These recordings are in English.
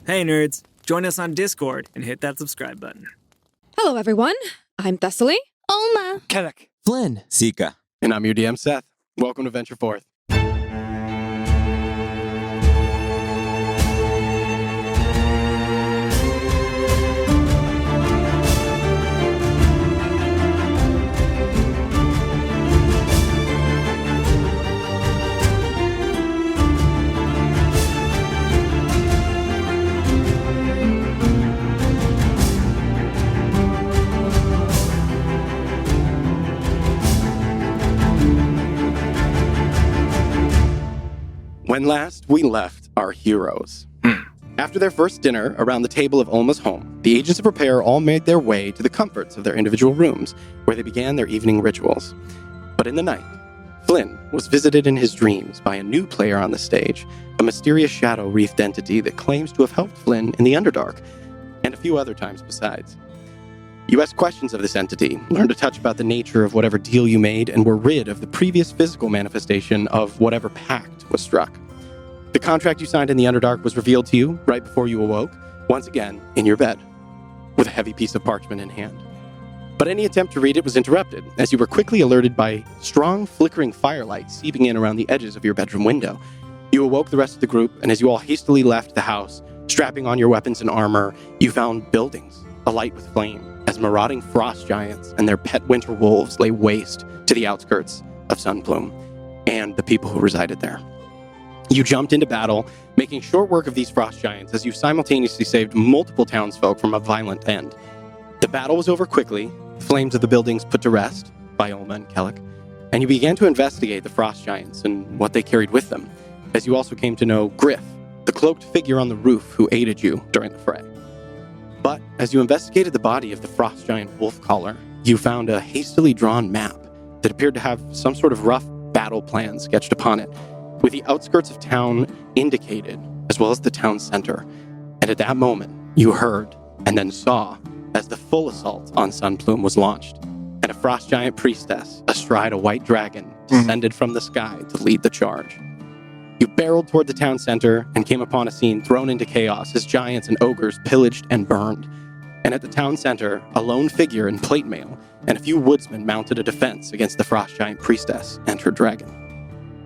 Hey nerds, join us on Discord and hit that subscribe button. Hello everyone, I'm Thessaly. Oma. Kennick. Flynn. Sika. And I'm your DM, Seth. Welcome to Venture Forth. When last we left our heroes. After their first dinner around the table of Olma's home, the agents of repair all made their way to the comforts of their individual rooms, where they began their evening rituals. But in the night, Flynn was visited in his dreams by a new player on the stage, a mysterious shadow-wreathed entity that claims to have helped Flynn in the Underdark, and a few other times besides. You asked questions of this entity, learned a touch about the nature of whatever deal you made, and were rid of the previous physical manifestation of whatever pact was struck. The contract you signed in the Underdark was revealed to you right before you awoke, once again in your bed, with a heavy piece of parchment in hand. But any attempt to read it was interrupted, as you were quickly alerted by strong flickering firelight seeping in around the edges of your bedroom window. You awoke the rest of the group, and as you all hastily left the house, strapping on your weapons and armor, you found buildings alight with flame, as marauding frost giants and their pet winter wolves lay waste to the outskirts of Sun Plume and the people who resided there. You jumped into battle, making short work of these frost giants as you simultaneously saved multiple townsfolk from a violent end. The battle was over quickly, the flames of the buildings put to rest by Olma and Kellic, and you began to investigate the frost giants and what they carried with them, as you also came to know Griff, the cloaked figure on the roof who aided you during the fray. But as you investigated the body of the frost giant wolf caller, you found a hastily drawn map that appeared to have some sort of rough battle plan sketched upon it, with the outskirts of town indicated, as well as the town center. And at that moment, you heard and then saw as the full assault on Sun Plume was launched, and a frost giant priestess astride a white dragon descended from the sky to lead the charge. You barreled toward the town center and came upon a scene thrown into chaos as giants and ogres pillaged and burned. And at the town center, a lone figure in plate mail and a few woodsmen mounted a defense against the frost giant priestess and her dragon.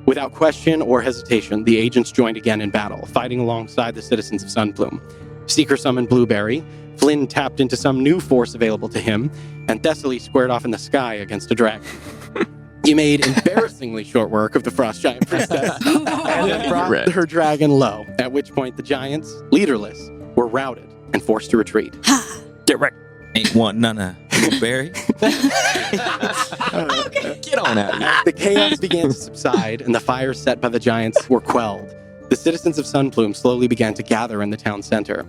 Without question or hesitation, the agents joined again in battle, fighting alongside the citizens of Sun Plume. Seeker summoned Blueberry, Flynn tapped into some new force available to him, and Thessaly squared off in the sky against a dragon. You made embarrassingly short work of the frost giant priestess, and then brought her dragon low, at which point the giants, leaderless, were routed and forced to retreat. Get wrecked. Ain't want none of Blueberry. Get on out here. The chaos began to subside, and the fires set by the giants were quelled. The citizens of Sun Plume slowly began to gather in the town center.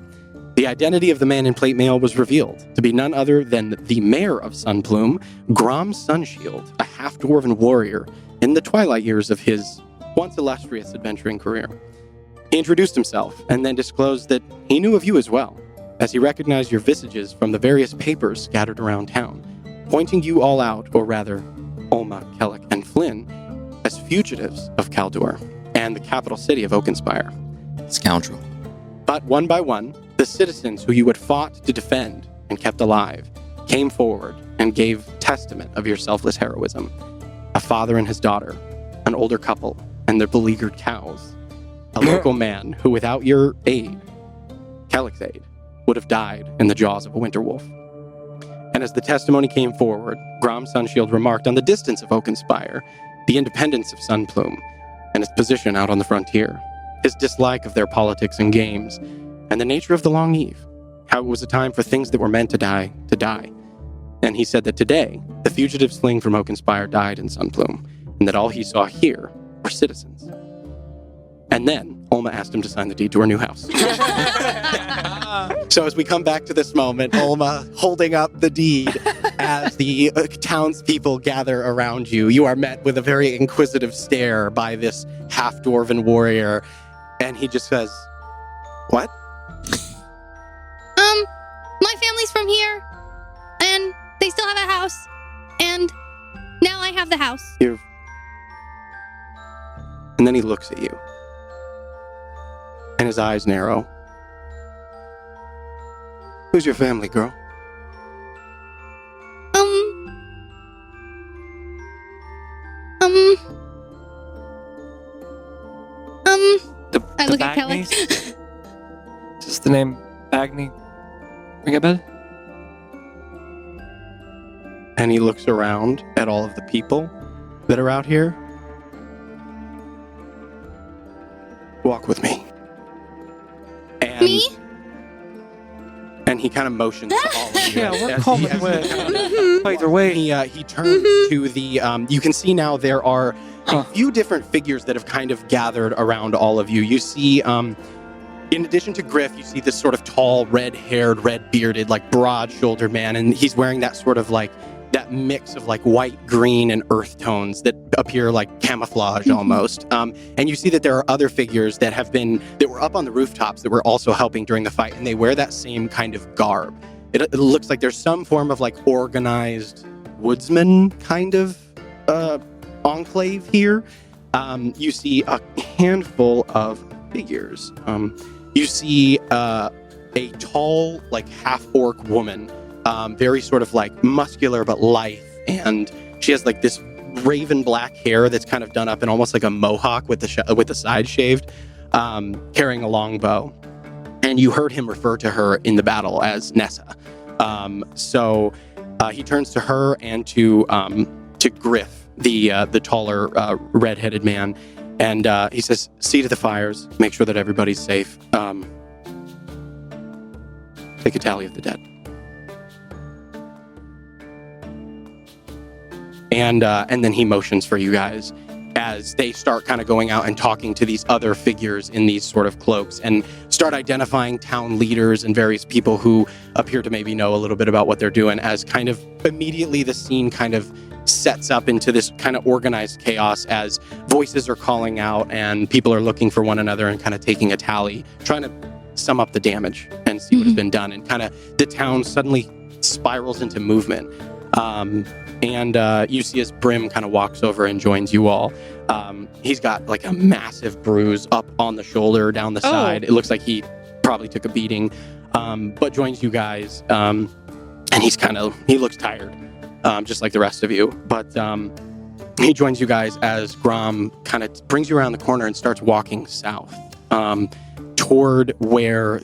The identity of the man in plate mail was revealed to be none other than the Mayor of Sunplume, Grom Sunshield, a half-dwarven warrior in the twilight years of his once illustrious adventuring career. He introduced himself and then disclosed that he knew of you as well, as he recognized your visages from the various papers scattered around town, pointing you all out, or rather, Olma, Kellic, and Flynn, as fugitives of Kaldor and the capital city of Oakenspire. Scoundrel. But one by one, the citizens who you had fought to defend and kept alive came forward and gave testament of your selfless heroism. A father and his daughter, an older couple, and their beleaguered cows. A local man who, without your aid, Kellic's aid, would have died in the jaws of a winter wolf. And as the testimony came forward, Grom Sunshield remarked on the distance of Oakenspire, the independence of Sun Plume, and its position out on the frontier, his dislike of their politics and games, and the nature of the long eve, how it was a time for things that were meant to die. And he said that today, the fugitives fleeing from Oakenspire died in Sun Plume, and that all he saw here were citizens. And then, Olma asked him to sign the deed to her new house. So as we come back to this moment, Olma holding up the deed as the townspeople gather around you, you are met with a very inquisitive stare by this half-dwarven warrior, and he just says, "What?" My family's from here, and they still have a house, and now I have the house. And then he looks at you, and his eyes narrow, Who's your family, girl? I look at Kelly. Does the name Bagney ring a bell? And he looks around at all of the people that are out here. Walk with me. And, Me? And he kind of motions to all of you. Yeah, we're as coming he- with. Mm-hmm. Either way. He turns to the. You can see now there are a few different figures that have kind of gathered around all of you. You see, in addition to Griff, you see this sort of tall, red-haired, red-bearded, like broad-shouldered man, and he's wearing that sort of like that mix of like white, green, and earth tones that appear like camouflage almost. And you see that there are other figures that were up on the rooftops that were also helping during the fight, and they wear that same kind of garb. It looks like there's some form of like organized woodsman kind of enclave here. You see a handful of figures. You see a tall, like half-orc woman, very sort of like muscular but lithe, and she has like this raven black hair that's kind of done up in almost like a mohawk with the side shaved, carrying a long bow. And you heard him refer to her in the battle as Nessa. So he turns to her and to Griff, the taller red-headed man, and he says, "See to the fires. Make sure that everybody's safe. Take a tally of the dead." And then he motions for you guys as they start kind of going out and talking to these other figures in these sort of cloaks and start identifying town leaders and various people who appear to maybe know a little bit about what they're doing, as kind of immediately the scene kind of sets up into this kind of organized chaos as voices are calling out and people are looking for one another and kind of taking a tally, trying to sum up the damage and see what has been done. And kind of the town suddenly spirals into movement. And you see as Brim kind of walks over and joins you all. He's got like a massive bruise up on the shoulder, down the side. It looks like he probably took a beating, but joins you guys. And he looks tired, just like the rest of you. But he joins you guys as Grom kind of brings you around the corner and starts walking south toward where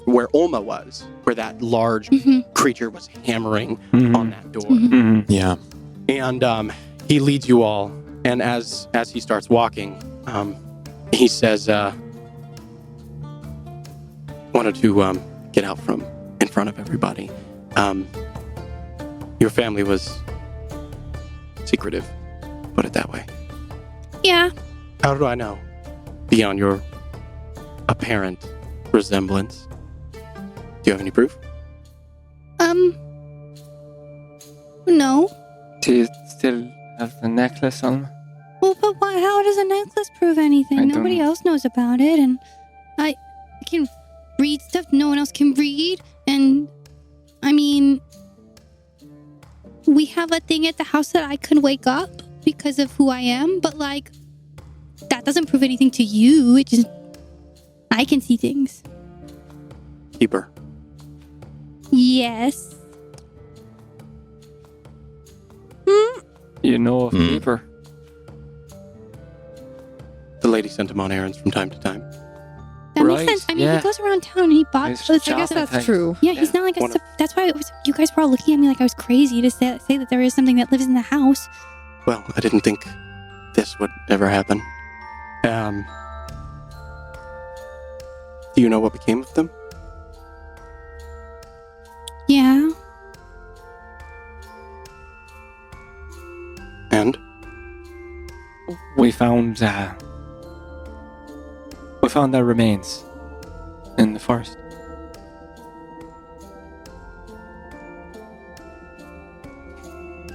where Olma was, where that large creature was hammering on that door. Yeah. And he leads you all, and as he starts walking, he says, wanted to get out from in front of everybody. Your family was secretive, put it that way. Yeah. How do I know? Beyond your apparent resemblance. Do you have any proof? No. Do you still have the necklace on? Well, but why? How does a necklace prove anything? I don't Nobody know. else knows about it, and I can read stuff no one else can read, and I mean, we have a thing at the house that I can wake up because of who I am, but like, that doesn't prove anything to you. It just, I can see things. Keeper. Yes. You know of Keeper. The lady sent him on errands from time to time. That Right, makes sense. I mean, yeah. he goes around town and he bought Nice clothes. I guess shopping. that's true. Yeah, he's not like a. One of- That's why you guys were all looking at me like I was crazy to say that there is something that lives in the house. Well, I didn't think this would ever happen. Do you know what became of them? Yeah. And? We found their remains in the forest.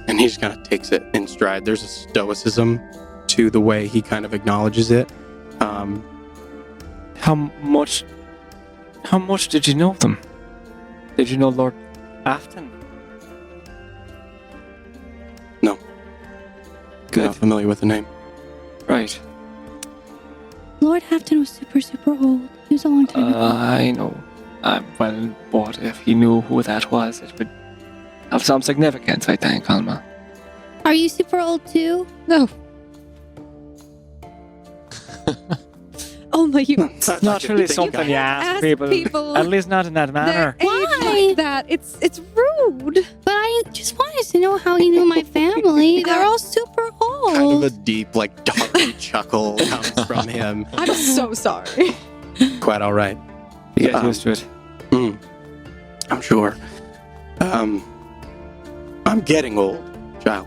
And he just kind of takes it in stride. There's a stoicism to the way he kind of acknowledges it. How much did you know of them? Did you know Lord Afton? No. I'm Good. not familiar with the name. Right. Lord Hafton was super, super old. He was a long time ago. I know. Well, but if he knew who that was, it would have some significance, I think, Alma. Are you super old too? No. Oh my, you. It's not really something you ask people. At least not in that manner. Why? Like that. It's rude. But I just wanted to know how he knew my family. They're all super old. Kind of a deep, like, dark chuckle comes from him. I'm so sorry. Quite all right. You get used to it. I'm sure. I'm getting old, child.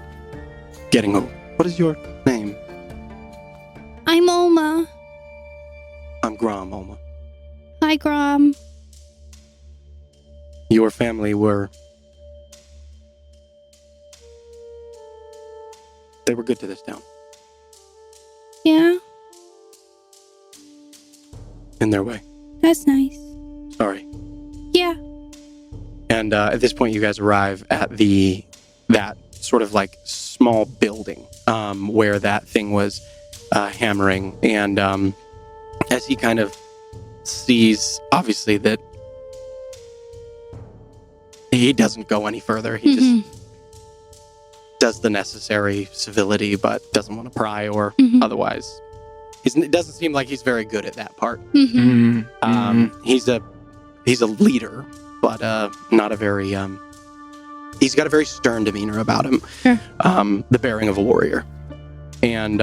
Getting old. What is your name? I'm Oma. I'm Grom, Alma. Hi, Grom. Your family were... They were good to this town. Yeah, In their way. that's nice. Sorry. Yeah. And at this point, you guys arrive at that sort of like small building where that thing was hammering. And as he kind of sees, obviously, that he doesn't go any further. He just does the necessary civility, but doesn't want to pry or otherwise. It doesn't seem like he's very good at that part. He's a leader, but not a very. He's got a very stern demeanor about him. Sure. The bearing of a warrior, and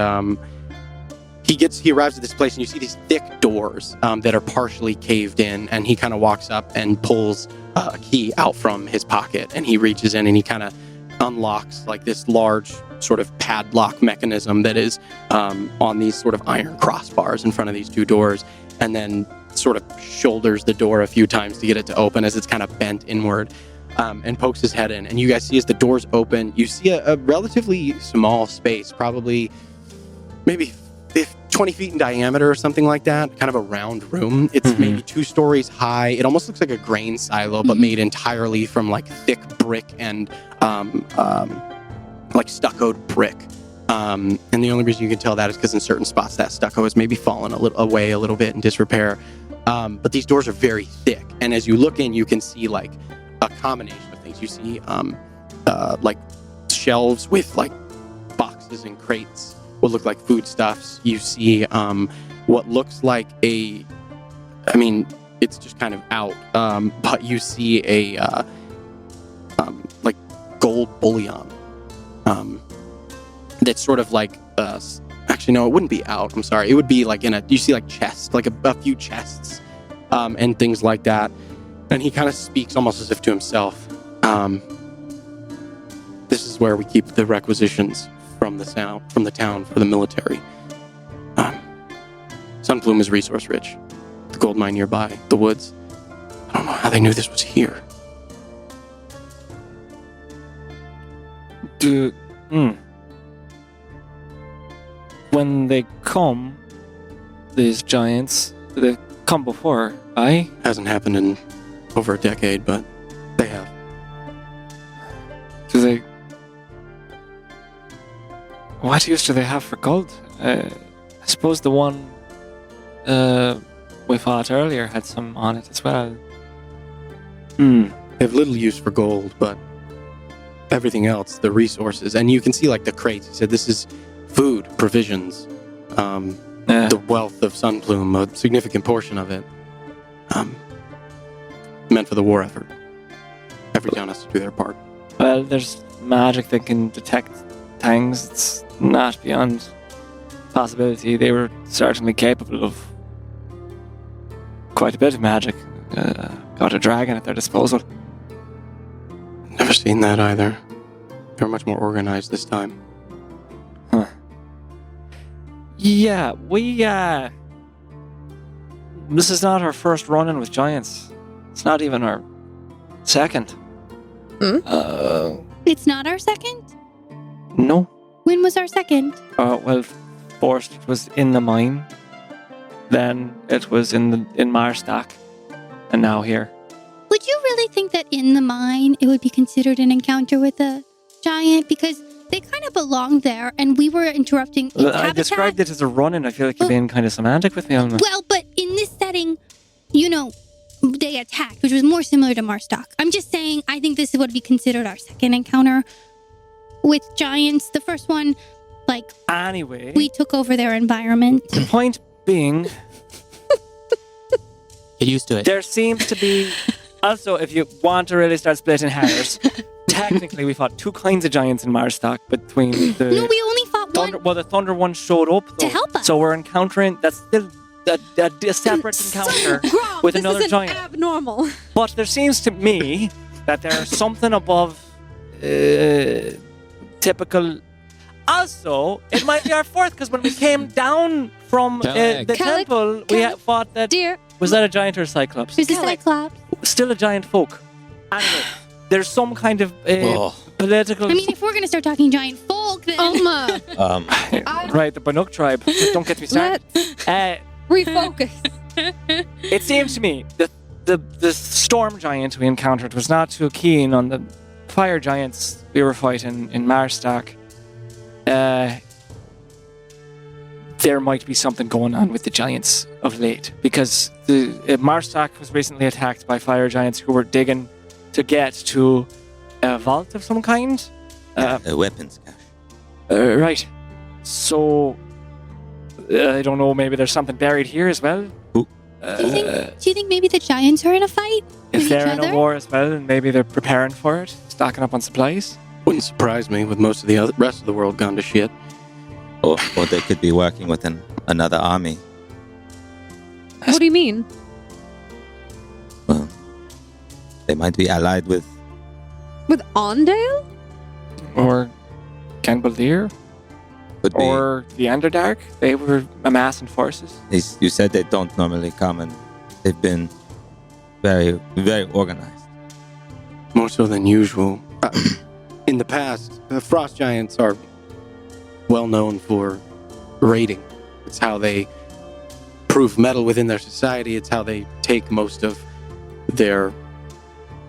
he arrives at this place, and you see these thick doors that are partially caved in, and he kind of walks up and pulls a key out from his pocket, and he reaches in and he kind of unlocks like this large sort of padlock mechanism that is on these sort of iron crossbars in front of these two doors, and then sort of shoulders the door a few times to get it to open as it's kind of bent inward, and pokes his head in. And you guys see as the doors open, you see a relatively small space, probably maybe 20 feet in diameter or something like that, kind of a round room. It's maybe 2 stories high. It almost looks like a grain silo, but made entirely from like thick brick and like stuccoed brick. And the only reason you can tell that is because in certain spots that stucco has maybe fallen away a little bit in disrepair. But these doors are very thick. And as you look in, you can see like a combination of things. You see like shelves with like boxes and crates, what look like foodstuffs. You see what looks like it's just kind of out, but you see a like gold bullion that's sort of like actually no, it wouldn't be out, I'm sorry, it would be like you see like chests, like a few chests and things like that. And he kind of speaks almost as if to himself. This is where we keep the requisitions from the town for the military. Sun Plume is resource rich. The gold mine nearby, the woods. I don't know how they knew this was here. When they come, these giants, they come before, aye? Hasn't happened in over a decade, but they have. Do they... What use do they have for gold? I suppose the one we fought earlier had some on it as well. They have little use for gold, but everything else, the resources, and you can see like the crates. He said this is food, provisions, the wealth of Sun Plume, a significant portion of it, meant for the war effort. Every town has to do their part. Well, there's magic that can detect things. It's not beyond possibility. They were certainly capable of quite a bit of magic. Got a dragon at their disposal. Never seen that either. They were much more organized this time. Huh. Yeah, this is not our first run-in with giants. It's not even our second. It's not our second? No. When was our second? Well, first it was in the mine. Then it was in Marstock. And now here. Would you really think that in the mine it would be considered an encounter with a giant? Because they kind of belong there, and we were interrupting its I habitat. described it as a run-in. I feel like you're being kind of semantic with me on that. Well, but in this setting, they they attacked, which was more similar to Marstock. I'm just saying, I think this would be considered our second encounter with giants. The first one, like, Anyway, we took over their environment. the point being, Get used to it. there seems to be... Also, if you want to really start splitting hairs, technically we fought two kinds of giants in Marstock between the... No, we only fought Thunder, one. well, the Thunder one showed up To though. help us. So we're encountering... That's still a separate encounter Grom, with this another isn't giant. abnormal. But there seems to me that there's something above typical. Also, it might be our fourth because when we came down from the Kellic. temple, we fought that. Dear, Was that a giant or a cyclops? There's a Kellic. Cyclops. Still a giant folk. Anyway, there's some kind of Oh, political. I mean, if we're going to start talking giant folk, then... Oma, Right, the Banuk tribe. Just don't get me started. let's refocus. It seems to me that the storm giant we encountered was not too keen on the fire giants we were fighting in Marstock. There might be something going on with the giants of late because the Marstock was recently attacked by fire giants who were digging to get to a vault of some kind. a weapons cache. Right. So I don't know. Maybe there's something buried here as well. Do you think maybe the giants are in a fight with If each they're in other? a war as well, and maybe they're preparing for it, stocking up on supplies. Wouldn't surprise me with most of the rest of the world gone to shit. Or they could be working with another army. What do you mean? Well, they might be allied with. With Ondale? Or Canbaldir, Could be. or the Underdark. They were amassing forces. You said they don't normally come, and they've been very, very organized. More so than usual. In the past, the frost giants are well known for raiding. It's how they prove metal within their society. It's how they take most of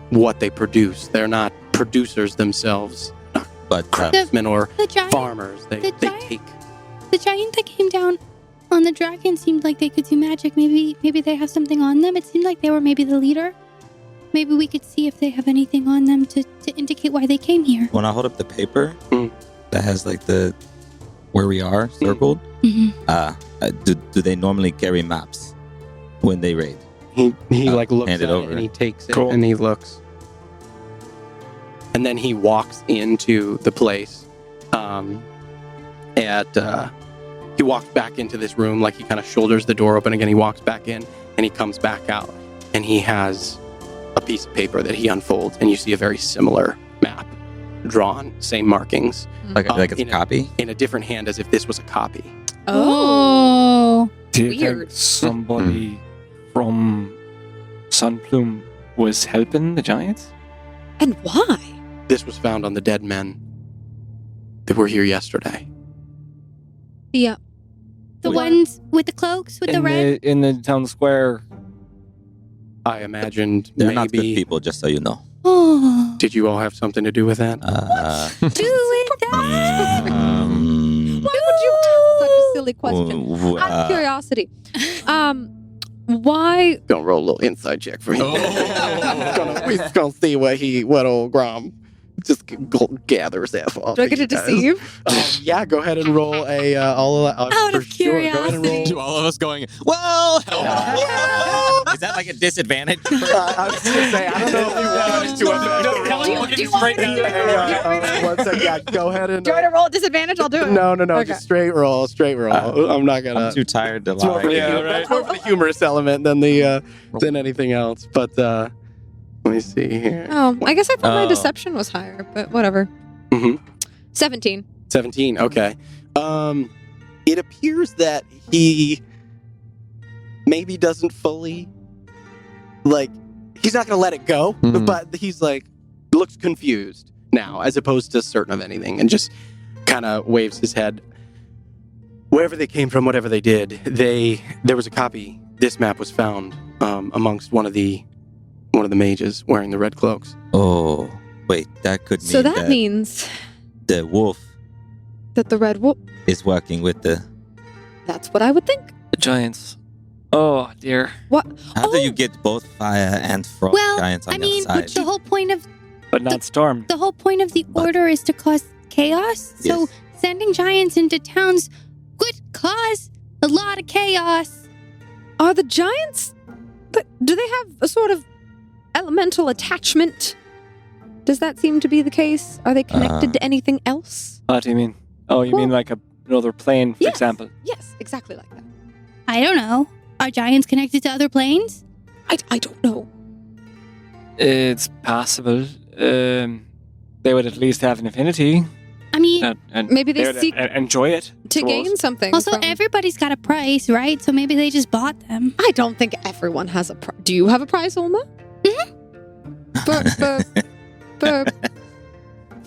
what they produce. They're not producers themselves, But craftsmen or The giant, farmers. They the giant- take. the giant that came down on the dragon seemed like they could do magic. Maybe they have something on them. It seemed like they were maybe the leader. Maybe we could see if they have anything on them to indicate why they came here. when I hold up the paper Mm. that has like the where we are circled, do they normally carry maps when they raid? He like looks hand at it it over. and he takes it Cool. and he looks. And then he walks into the place. He walks back into this room, like he kind of shoulders the door open again. He walks back in and he comes back out and he has a piece of paper that he unfolds and you see a very similar map drawn, same markings, Like it's a in copy? in a different hand as if this was a copy. Oh. Do you Weird. think somebody from Sun Plume was helping the giants? And why? This was found on the dead men that were here yesterday. Yeah. The Wait. ones with the cloaks, with the red? in the town square. I imagined They're not good maybe. people, just so you know. Oh. Did you all have something to do with that? Do it that. Why would you ask such a silly question? Out of uh, curiosity. Why? Gonna roll a little inside check for you. Oh. We're just gonna see what old Grom just gathers that off. Do I get to deceive? Yeah, go ahead and roll a Out for of sure. Go ahead and roll. curiosity. To all of us going, well, help. Is that like a disadvantage? I was gonna say I don't know if you want to yeah, go ahead and. Do I want to roll at disadvantage? I'll do it. No, Okay. just straight roll. I'm not gonna. I'm too tired to It's more for lie. the humor- that's more for the humorous element than the than anything else. But let me see here. Oh, I guess I thought my Oh. deception was higher, but whatever. Mhm. 17. 17. Okay. It appears that he maybe doesn't fully he's not gonna let it go, Mhm. but he's looks confused now as opposed to certain of anything, and just kind of waves his head. Wherever they came from, whatever they did, there was a copy. This map was found amongst one of the mages wearing the red cloaks. Oh, wait, that could mean So that means the wolf that the red wolf. is working with the. That's what I would think. The giants Oh dear. What? How do you get both fire and frost Well, giants on I your mean, side? the whole point of But not Storm. the whole point of the order is to cause chaos. So Yes. sending giants into towns would cause a lot of chaos. Are the giants? Do they have a sort of elemental attachment? Does that seem to be the case? Are they connected to anything else? What do you mean? Oh, you mean like another plane, for Yes. example? Yes, exactly like that. I don't know. Are giants connected to other planes? I don't know. It's possible. They would at least have an affinity. I mean, And Maybe they would seek enjoy it. to suppose. gain something. also from- everybody's got a price, right? So maybe they just bought them. I don't think everyone has a price. Do you have a price, Ulma?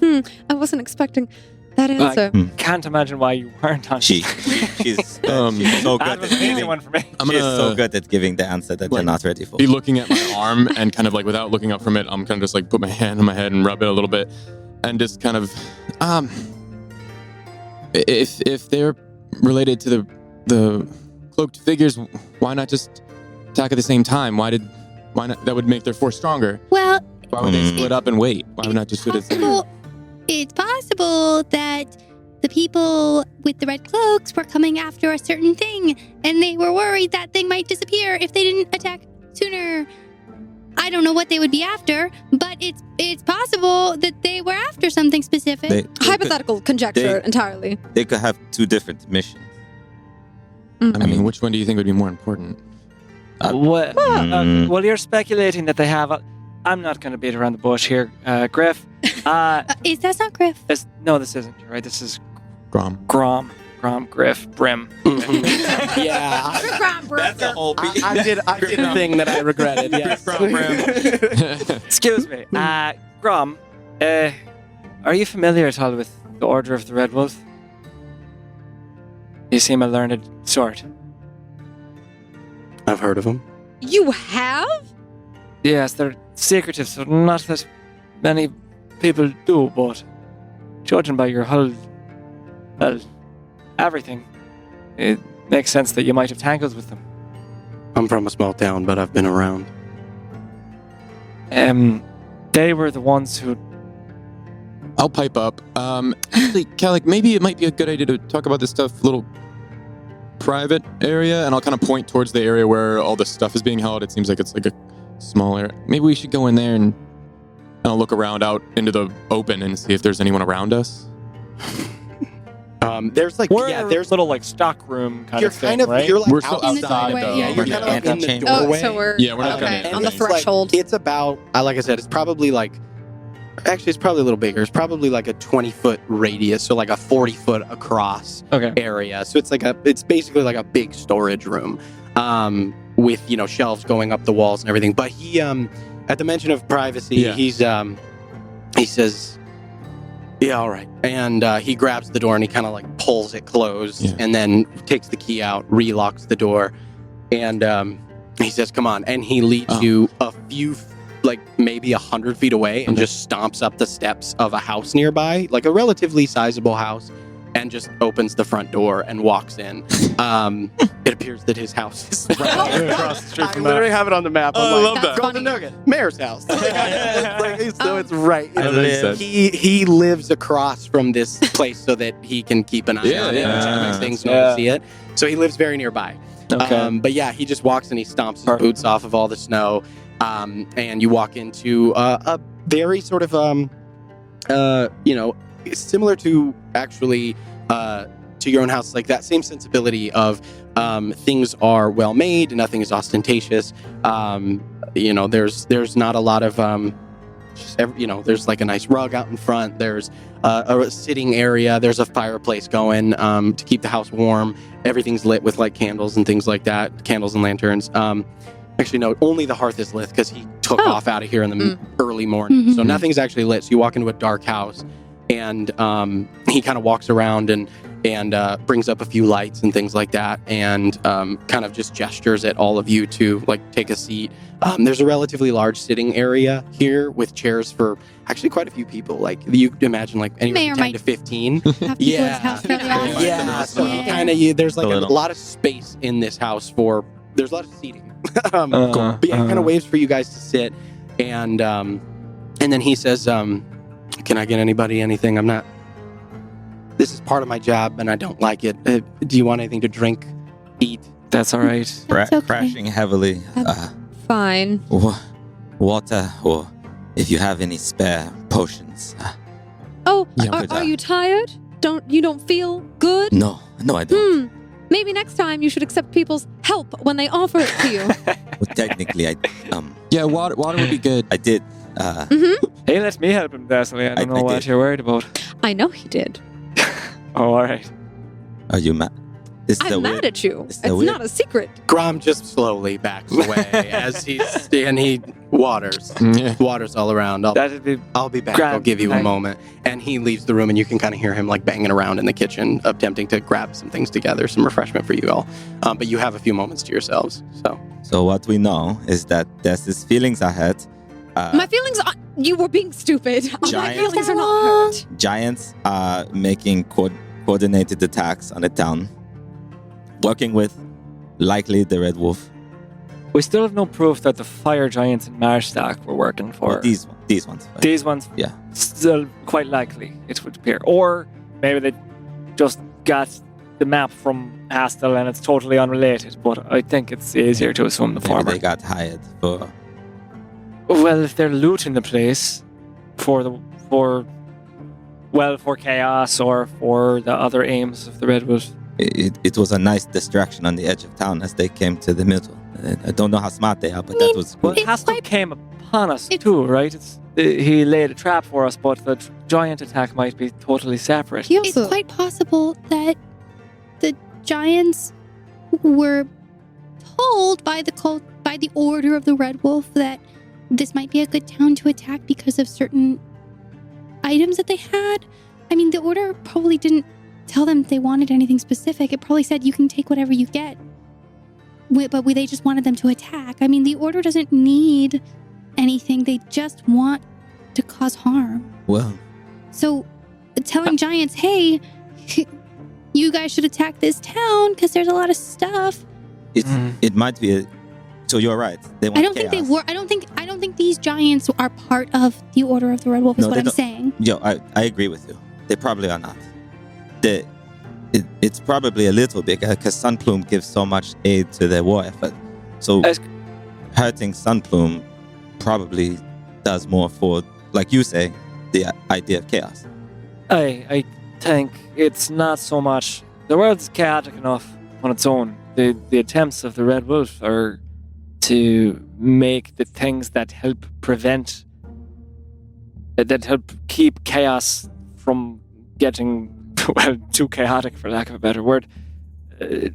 I wasn't expecting that answer. Can't imagine why you weren't on. She's so good That was at an easy giving. one for me. I'm She's gonna so good at giving the answer that you're like, not ready for. be looking at my arm and kind of like without looking up from it, I'm kind of just like put my hand on my head and rub it a little bit, and just kind of, if they're related to the cloaked figures, why not just attack at the same time? Why not? That would make their force stronger. Well, Why would they split up and wait? Why would not just do it? it's possible that the people with the red cloaks were coming after a certain thing, and they were worried that thing might disappear if they didn't attack sooner. I don't know what they would be after, but it's possible that they were after something specific. They could- Hypothetical conjecture they- entirely. They could have two different missions. I mean, which one do you think would be more important? Well, you're speculating that they have. I'm not going to beat around the bush here, Griff. That's not Griff. No, this isn't. You're right. This is Grom. Grom, Griff, Brim. Yeah. That's the whole I did a thing that I regretted. Yes. Excuse me. Grom, are you familiar at all with the Order of the Red Wolf? You seem a learned sort. I've heard of him. You have? Yes, they're secretive, so not that many people do, but judging by your whole, well, everything, it makes sense that you might have tangled with them. I'm from a small town, but I've been around. They were the ones who... I'll pipe up. Actually, Calic, maybe it might be a good idea to talk about this stuff a little private area, and I'll kind of point towards the area where all the stuff is being held. It seems like it's like a small area. Maybe we should go in there and I'll look around out into the open and see if there's anyone around us. There's like there's little like stock room kind you're of thing, kind of right? you're like We're still In the outside doorway. though. Yeah, you're We're kind of not- like in the Antechamber. doorway. Oh, so we're Yeah, we're not okay, gonna- on the it's like- threshold. it's about, like I said, it's probably like, actually, it's probably a little bigger. It's probably like a 20-foot radius, so like a 40-foot across Okay. area. So it's basically like a big storage room, with shelves going up the walls and everything. But he, at the mention of privacy, Yeah. he says, "Yeah, all right," and he grabs the door and he kind of like pulls it closed, Yeah. and then takes the key out, relocks the door, and he says, "Come on," and he leads you a few. Like maybe 100 feet away and just stomps up the steps of a house nearby, like a relatively sizable house, and just opens the front door and walks in. It appears that his house is right across the street from I literally have it on the map. I'm I like, love that. Golden Nugget, Mayor's house. So it's right. I live- He lives across from this place so that he can keep an eye Yeah, on it yeah. and check Ah. these things and all see it. So he lives very nearby. Okay. But yeah, he just walks and he stomps his Perfect. boots off of all the snow. And you walk into a very sort of, similar to actually to your own house, like that same sensibility of things are well made, nothing is ostentatious. There's not a lot of, there's like a nice rug out in front. There's a sitting area. There's a fireplace going to keep the house warm. Everything's lit with like candles and things like that, candles and lanterns. Actually, no, only the hearth is lit because he took off out of here in the early morning. Mhm. So nothing's actually lit. So you walk into a dark house, and he kind of walks around and brings up a few lights and things like that, and kind of just gestures at all of you to like take a seat. There's a relatively large sitting area here with chairs for actually quite a few people. Like you imagine, like anywhere Mayor from 10 might to 15. Have people Yeah. his house fairly often. Yeah, so Yeah. kind of there's like A a little. lot of space in this house for there's a lot of seating. But yeah, kind of waves for you guys to sit, and then he says, "Can I get anybody anything? I'm not. This is part of my job, and I don't like it. Do you want anything to drink, eat?" That's all right. That's okay. Crashing heavily. Fine. Water, or if you have any spare potions. Oh, Yeah, are you tired? You don't feel good? No, I don't. Maybe next time you should accept people's help when they offer it to you. Well, technically, Yeah, water would be good. I did. He let me help him, Dashley. I don't know what did. you're worried about. I know he did. Oh, all right. Are you mad? I'm mad at you. It's It's so weird. not a secret. Grom just slowly backs away as he waters. Yeah. Waters all around. That'd be I'll be back. Grab- I'll give you a Thank- moment. And he leaves the room, and you can kind of hear him like banging around in the kitchen, attempting to grab some things together, some refreshment for you all. But you have a few moments to yourselves. So what we know is that there's these feelings I had. My feelings are... You were being stupid. My Giant- feelings are not hurt. Giants are making coordinated attacks on the town, working with likely the Red Wolf. We still have no proof that the fire giants in Marstock were working for Or these ones. Right? these ones. Yeah. Still quite likely it would appear, or maybe they just got the map from Hastel and it's totally unrelated. But I think it's easier to assume the Maybe former. they got hired for. Well, if they're looting the place for chaos or for the other aims of the Red Wolf. It was a nice distraction on the edge of town as they came to the middle. I don't know how smart they are, but that was Well, good. Hastel came upon us too, right? He laid a trap for us, but the giant attack might be totally separate. It's quite possible that the giants were told by the order of the Red Wolf that this might be a good town to attack because of certain items that they had. I mean, the order probably didn't tell them they wanted anything specific. It probably said you can take whatever you get. But they just wanted them to attack. I mean, the order doesn't need anything. They just want to cause harm. Well, So telling giants, hey, you guys should attack this town because there's a lot of stuff. it might be. So you're right. They want I don't think they chaos. were. I don't think these giants are part of the Order of the Red Wolf. Is No, what they I'm don't. saying. Yo, I agree with you. They probably are not. It's probably a little bit because Sun Plume gives so much aid to their war effort. So As- hurting Sun Plume probably does more for, like you say, the idea of chaos. I think it's not so much. The world's chaotic enough on its own. The attempts of the Red Wolf are to make the things that help prevent, that help keep chaos from getting, well, too chaotic, for lack of a better word.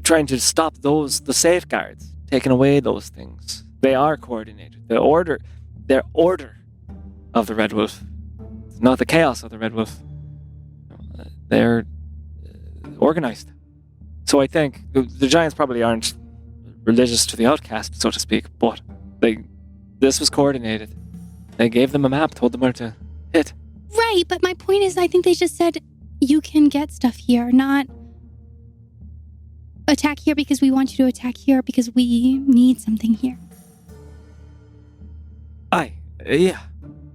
Trying to stop the safeguards, taking away those things. They are coordinated. Their order of the Red Wolf, not the chaos of the Red Wolf. They're organized. So I think the giants probably aren't religious to the outcast, so to speak, but this was coordinated. They gave them a map, told them where to hit. Right, but my point is, I think they just said you can get stuff here, not attack here because we want you to attack here because we need something here. Yeah.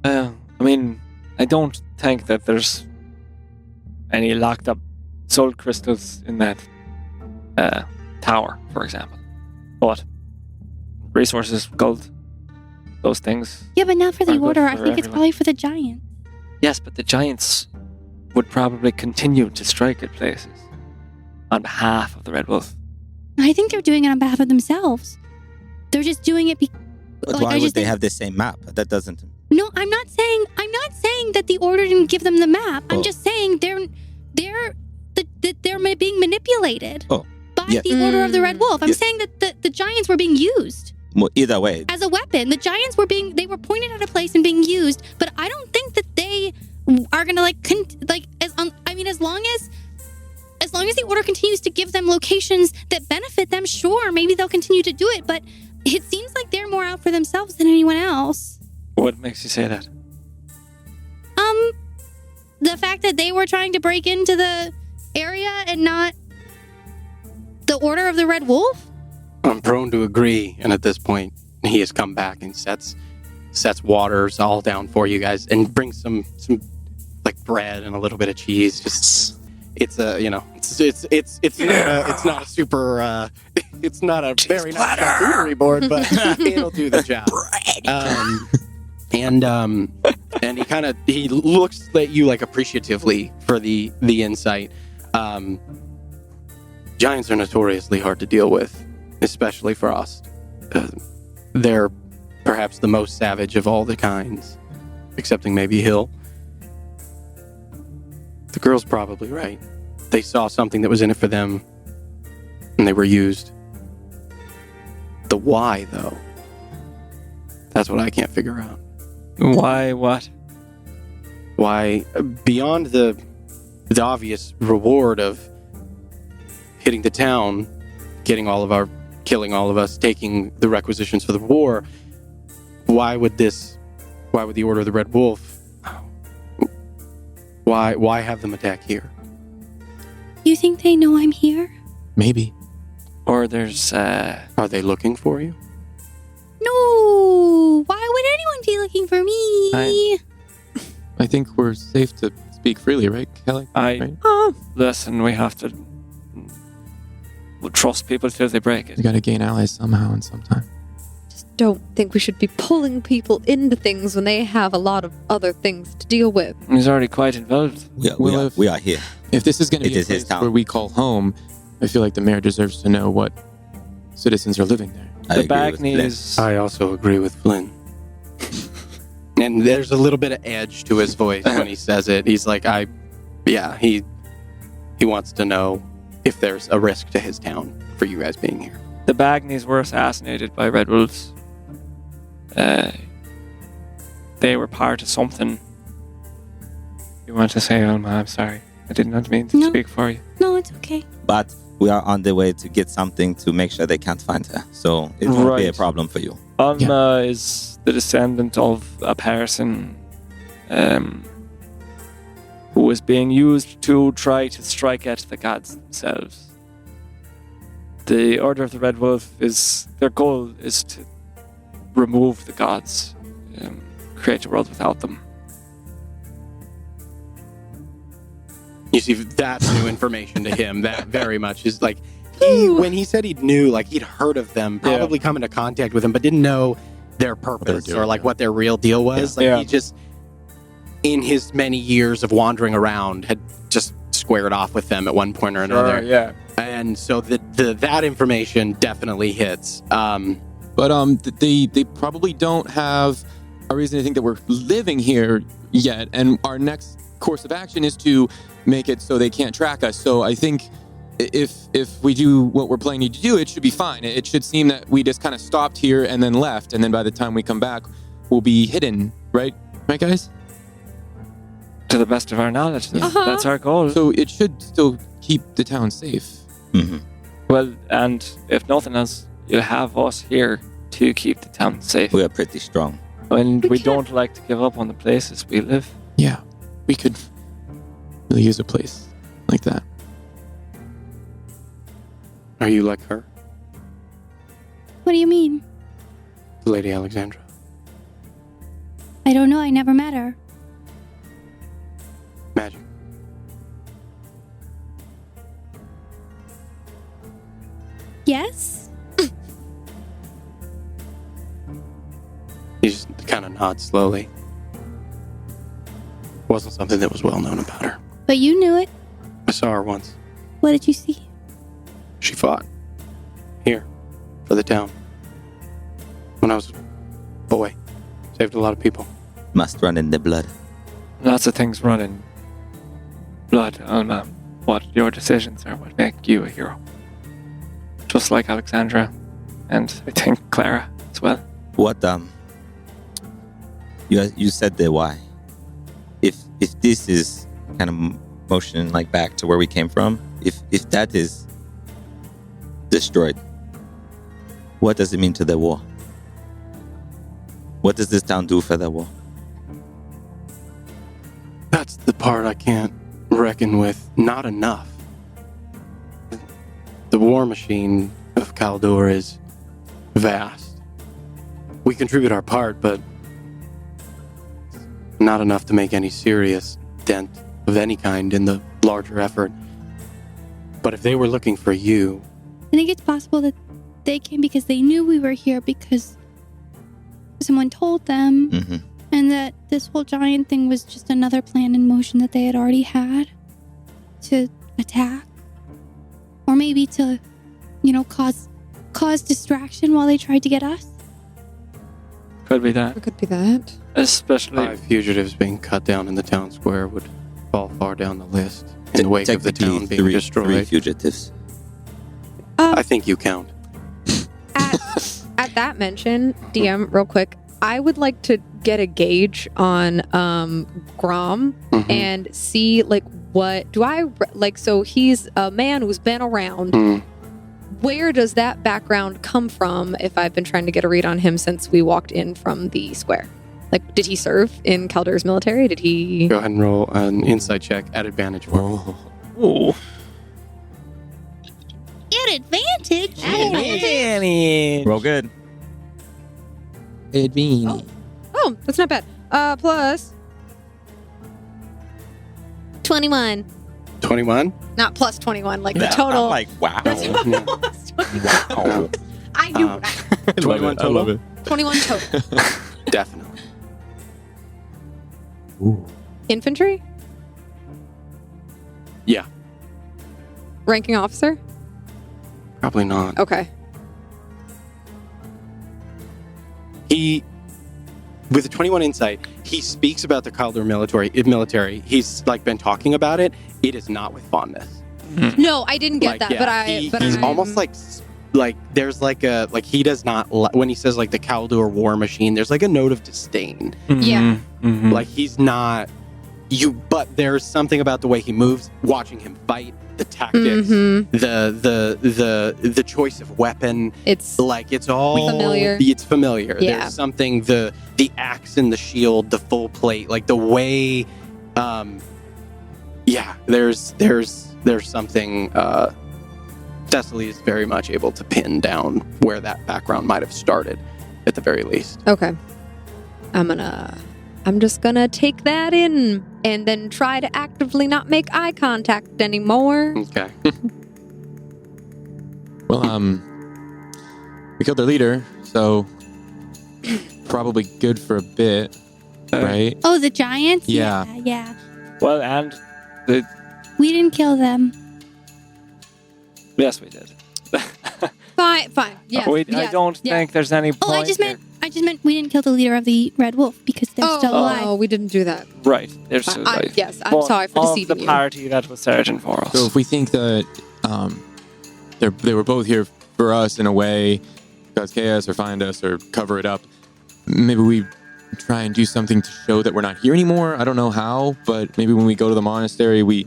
I mean, I don't think that there's any locked up soul crystals in that tower, for example. But resources, gold, those things. Yeah, but not for Are the good Order. I for think it's everyone. probably for the giants. Yes, but the giants would probably continue to strike at places on behalf of the Red Wolf. I think they're doing it on behalf of themselves. They're just doing it because. But why would they have the same map? That doesn't. No, I'm not saying that the Order didn't give them the map. I'm Oh. just saying they're being manipulated Oh, by yeah. the Order of the Red Wolf. I'm Yeah. saying that the giants were being used Well, either way, as a weapon. The giants were pointed at a place and being used, but I don't think that they are gonna as long as the Order continues to give them locations that benefit them, sure, maybe they'll continue to do it, but it seems like they're more out for themselves than anyone else. What makes you say that? The fact that they were trying to break into the area and not the Order of the Red Wolf? I'm prone to agree. And at this point, he has come back and sets waters all down for you guys and brings some like bread and a little bit of cheese. Just it's a it's not a super it's not a very nice charcuterie board, but it'll do the job. And he looks at you like appreciatively for the insight. Giants are notoriously hard to deal with, especially for us. They're perhaps the most savage of all the kinds, excepting maybe Hill. The girl's probably right. They saw something that was in it for them, and they were used. The why, though, that's what I can't figure out. Why what? Why, beyond the obvious reward of hitting the town, killing all of us, taking the requisitions for the war, why would the Order of the Red Wolf, why have them attack here? You think they know I'm here? Maybe. Or there's Are they looking for you? No! Why would anyone be looking for me? I think we're safe to speak freely, right, Kelly? Right? Listen, we have to trust people till they break We it. gotta gain allies somehow and sometime. Just don't think we should be pulling people into things when they have a lot of other things to deal with. He's already quite involved. We are here. If this is gonna It be a is his place town. where we call home, I feel like the mayor deserves to know what citizens are living there. The Bagneys. I also agree with Flynn. And there's a little bit of edge to his voice when he says it. He's like, he wants to know if there's a risk to his town for you guys being here. The Bagneys were assassinated by Red Wolves. They were part of something. You want to say, Alma? I'm sorry. I did not mean to No. speak for you. No, it's okay. But we are on the way to get something to make sure they can't find her. So it won't be a Right. problem for you. Alma is the descendant of a person who was being used to try to strike at the gods themselves. The Order of the Red Wolf their goal is to remove the gods, create a world without them. You see, that's new information to him. That very much is like, when he said he knew, like he'd heard of them, probably come into contact with them, but didn't know their purpose doing, or like what their real deal was. Yeah. He just, in his many years of wandering around, had just squared off with them at one point or another. yeah. And so that information definitely hits. But they probably don't have a reason to think that we're living here yet. And our next course of action is to make it so they can't track us. So I think if we do what we're planning to do, it should be fine. It should seem that we just kind of stopped here and then left. And then by the time we come back, we'll be hidden. Right? Right, guys? To the best of our knowledge, that's our goal. So it should still keep the town safe. Mm-hmm. Well, and if nothing else, you'll have us here to keep the town safe. We are pretty strong. And we can't- don't like to give up on the places we live. Yeah. We could really use a place like that. Are you like her, What do you mean? Lady Alexandra? I don't know. I never met her. Magic. Yes? He just kind of nods slowly. Wasn't something that was well known about her. But you knew it. I saw her once. What did you see? She fought here for the town when I was a boy. Saved a lot of people. Must run in the blood. Lots of things run in blood, Alma. What your decisions are what make you a hero. Just like Alexandra, and I think Clara as well. What you said the why. If this is kind of motion like back to where we came from, if that is destroyed, what does it mean to the war? What does this town do for the war? That's the part I can't reckon with. Not enough. The war machine of Kaldor is vast. We contribute our part, but not enough to make any serious dent of any kind in the larger effort. But if they were looking for you, I think it's possible that they came because they knew we were here because someone told them, Mm-hmm. and that this whole giant thing was just another plan in motion that they had already had to attack, or maybe to, cause distraction while they tried to get us. Could be that. It could be that. Especially 5 fugitives being cut down in the town square would fall far down the list in the wake of the town being destroyed. 3 fugitives. I think you count. At that mention, DM, real quick, I would like to get a gauge on Grom Mhm. and see what do I like. So he's a man who's been around. Mm. Where does that background come from? If I've been trying to get a read on him since we walked in from the square, did he serve in Kaldor's military? Did he? Go ahead and roll an insight check at advantage. Oh. Ooh. At advantage. Roll good. Oh, that's not bad. Plus 21. 21? Not plus 21, the Yeah, total. I'm like, wow. That's Yeah. plus 21. Wow. I knew Um, that. 21 I total? love it. 21 total. Definitely. Infantry? Yeah. Ranking officer? Probably not. Okay. He, with a 21 insight, he speaks about the Kaldor military. He's been talking about it. It is not with fondness. No, I didn't get that, he's almost like there's he does not when he says the Kaldor war machine. There's a note of disdain. Yeah. Mhm. He's not you, but there's something about the way he moves, watching him fight, the tactics, Mhm. the choice of weapon. It's It's all Familiar. It's familiar. Yeah. There's something the axe and the shield, the full plate, the way. There's something. Cecily is very much able to pin down where that background might have started, at the very least. okay. I'm just gonna take that in and then try to actively not make eye contact anymore. Okay. Well, we killed their leader, so probably good for a bit, right? Oh, the giants? Yeah. Yeah. Well, and We didn't kill them. yes, we did. Fine. Yeah. I yeah, don't yeah. think there's any point. Oh, I just meant we didn't kill the leader of the Red Wolf because they're still alive. Oh, we didn't do that. Right. There's Yes, I'm sorry for deceiving the you. party that was searching for us. So if we think that they were both here for us in a way, cause chaos or find us or cover it up, maybe we try and do something to show that we're not here anymore. I don't know how, but maybe when we go to the monastery, we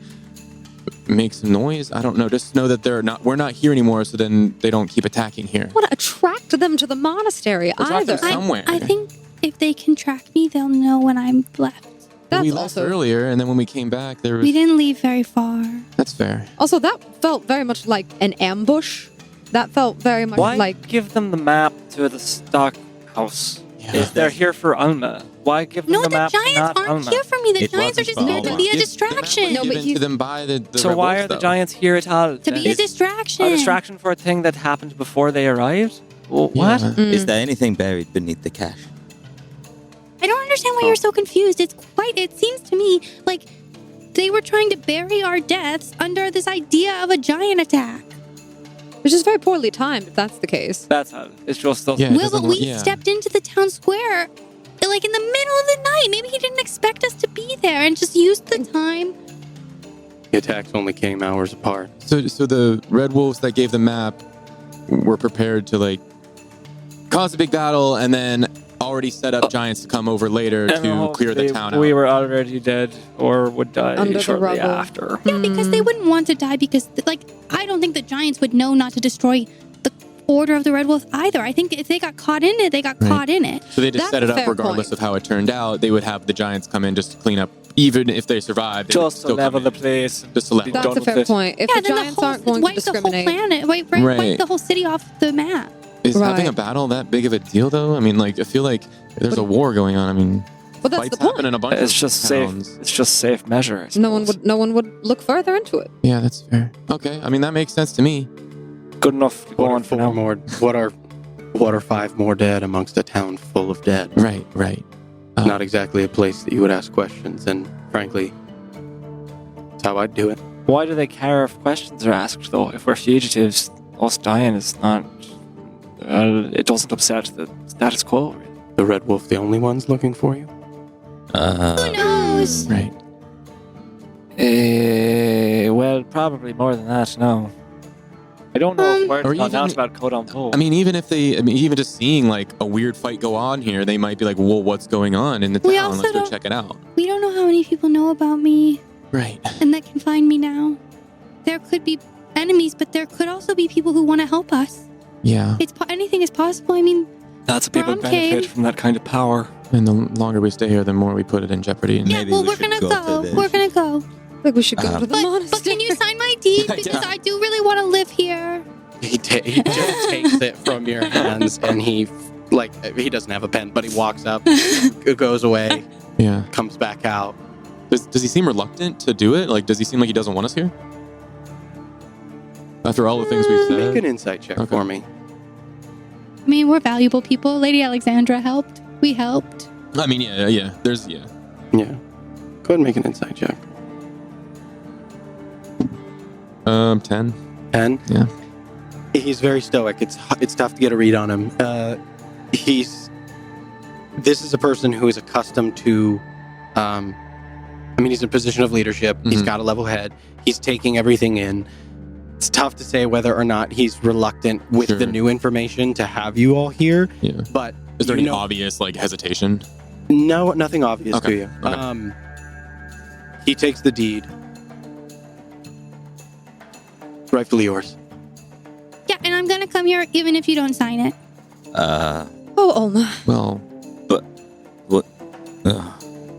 make some noise. I don't know. Just know that we're not here anymore, so then they don't keep attacking here. I want to attract them to the monastery Attract either. them somewhere. I think if they can track me, they'll know when I'm left. That's we left also earlier, and then when we came back, there was. We didn't leave very far. That's fair. Also, that felt very much like an ambush. That felt very much Why like give them the map to the stock house? Yeah. If they're here for Alma, why give them No, the the map to giants not aren't Alma? here for me. The It giants are wasn't just for there to Alma. be a The distraction. No, but given he's- to them by the So Red why Wolves, are the though. giants here at all? To be a distraction. A distraction for a thing that happened before they arrived? Well, what? Yeah. Is there anything buried beneath the cache? I don't understand why you're so confused. It seems to me like they were trying to bury our deaths under this idea of a giant attack. which is very poorly timed. If that's the case, That's how it's just still. Yeah. It Well, but doesn't we look- yeah. stepped into the town square in the middle of the night. Maybe he didn't expect us to be there and just used the time. The attacks only came hours apart. So the Red Wolves that gave the map were prepared to cause a big battle and then already set up giants to come over later to clear the town out. We were already dead or would die Under the shortly rubble. after. Yeah, because they wouldn't want to die because, I don't think the giants would know not to destroy the Order of the Red Wolf either. I think if they got caught in it, they got Right. caught in it. So they just That's set it a up fair regardless point. of how it turned out. They would have the giants come in just to clean up even if they survive, they Just to still level come the in. place. Just to level. Be That's done a with fair it. point. If the then giants aren't going to wipe the whole discriminate, planet, wipe Right. the whole city off the map. Is having Right. a battle that big of a deal, though? I mean, like, I feel like there's a war going on. I mean, well, that's fights the point. happen in a bunch It's of just safe. towns. It's just safe measure. I No one suppose. would. No one would look further into it. Yeah, that's fair. Okay, I mean that makes sense to me. Good enough to go What are on for four now. more? What are 5 more dead amongst a town full of dead? Right, right. Not exactly a place that you would ask questions, and frankly, that's how I'd do it. Why do they care if questions are asked, though? If we're fugitives, us dying is not. It doesn't upset the status quo. The Red Wolf, the only ones looking for you? Who knows? Right. Well, probably more than that. No, I don't know if word's Or gone even- out about Codon Poe. I mean, even just seeing like a weird fight go on here, they might be like, "Well, what's going on in the We town? also Let's go don't- check it out." We don't know how many people know about me Right. and that can find me now. There could be enemies, but there could also be people who want to help us. Yeah. Anything is possible. I mean, Lots of people Rom benefit came. from that kind of power. And the longer we stay here, the more we put it in jeopardy. And yeah. Maybe Well, we we're should gonna go go. to the- We're gonna go. I think we should go to the But monastery. can you sign my deed because I do really want to live here. He just takes it from your hands, and he doesn't have a pen, but he walks up, goes away, Yeah. comes back out. Does he seem reluctant to do it? Like, does he seem like he doesn't want us here? After all the things we've Make said. an insight check Okay. for me. I mean, we're valuable people. Lady Alexandra helped. We helped. I mean, yeah. There's Yeah. Go ahead and make an insight check. 10. 10? Yeah. He's very stoic. It's tough to get a read on him. This is a person who is accustomed to, he's in a position of leadership. He's Mhm. got a level head. He's taking everything in. It's tough to say whether or not he's reluctant with Sure. the new information to have you all here. Yeah. But Is there you any know- obvious like hesitation? No, nothing obvious to Okay, you. okay. He takes the deed. Rightfully yours. Yeah, and I'm gonna come here even if you don't sign it. Oh, Olma. Well,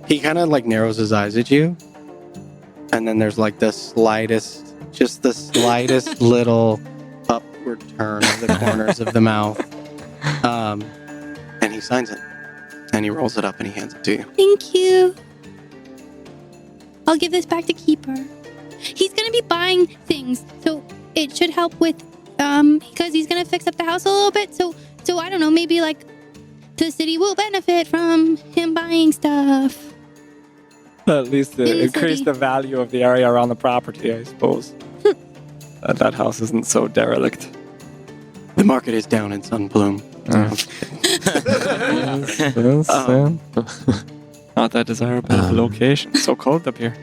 He kind of like narrows his eyes at you, and then there's like the slightest little upward turn of the corners of the mouth, and he signs it, and he rolls it up and he hands it to you. Thank you. I'll give this back to Keeper. He's gonna be buying things, so it should help with because he's gonna fix up the house a little bit. So I don't know, maybe like the city will benefit from him buying stuff. At least In the increase city. the value of the area around the property, I suppose. That house isn't so derelict. The market is down in Sun Plume. Not that desirable of a location. It's so cold up here.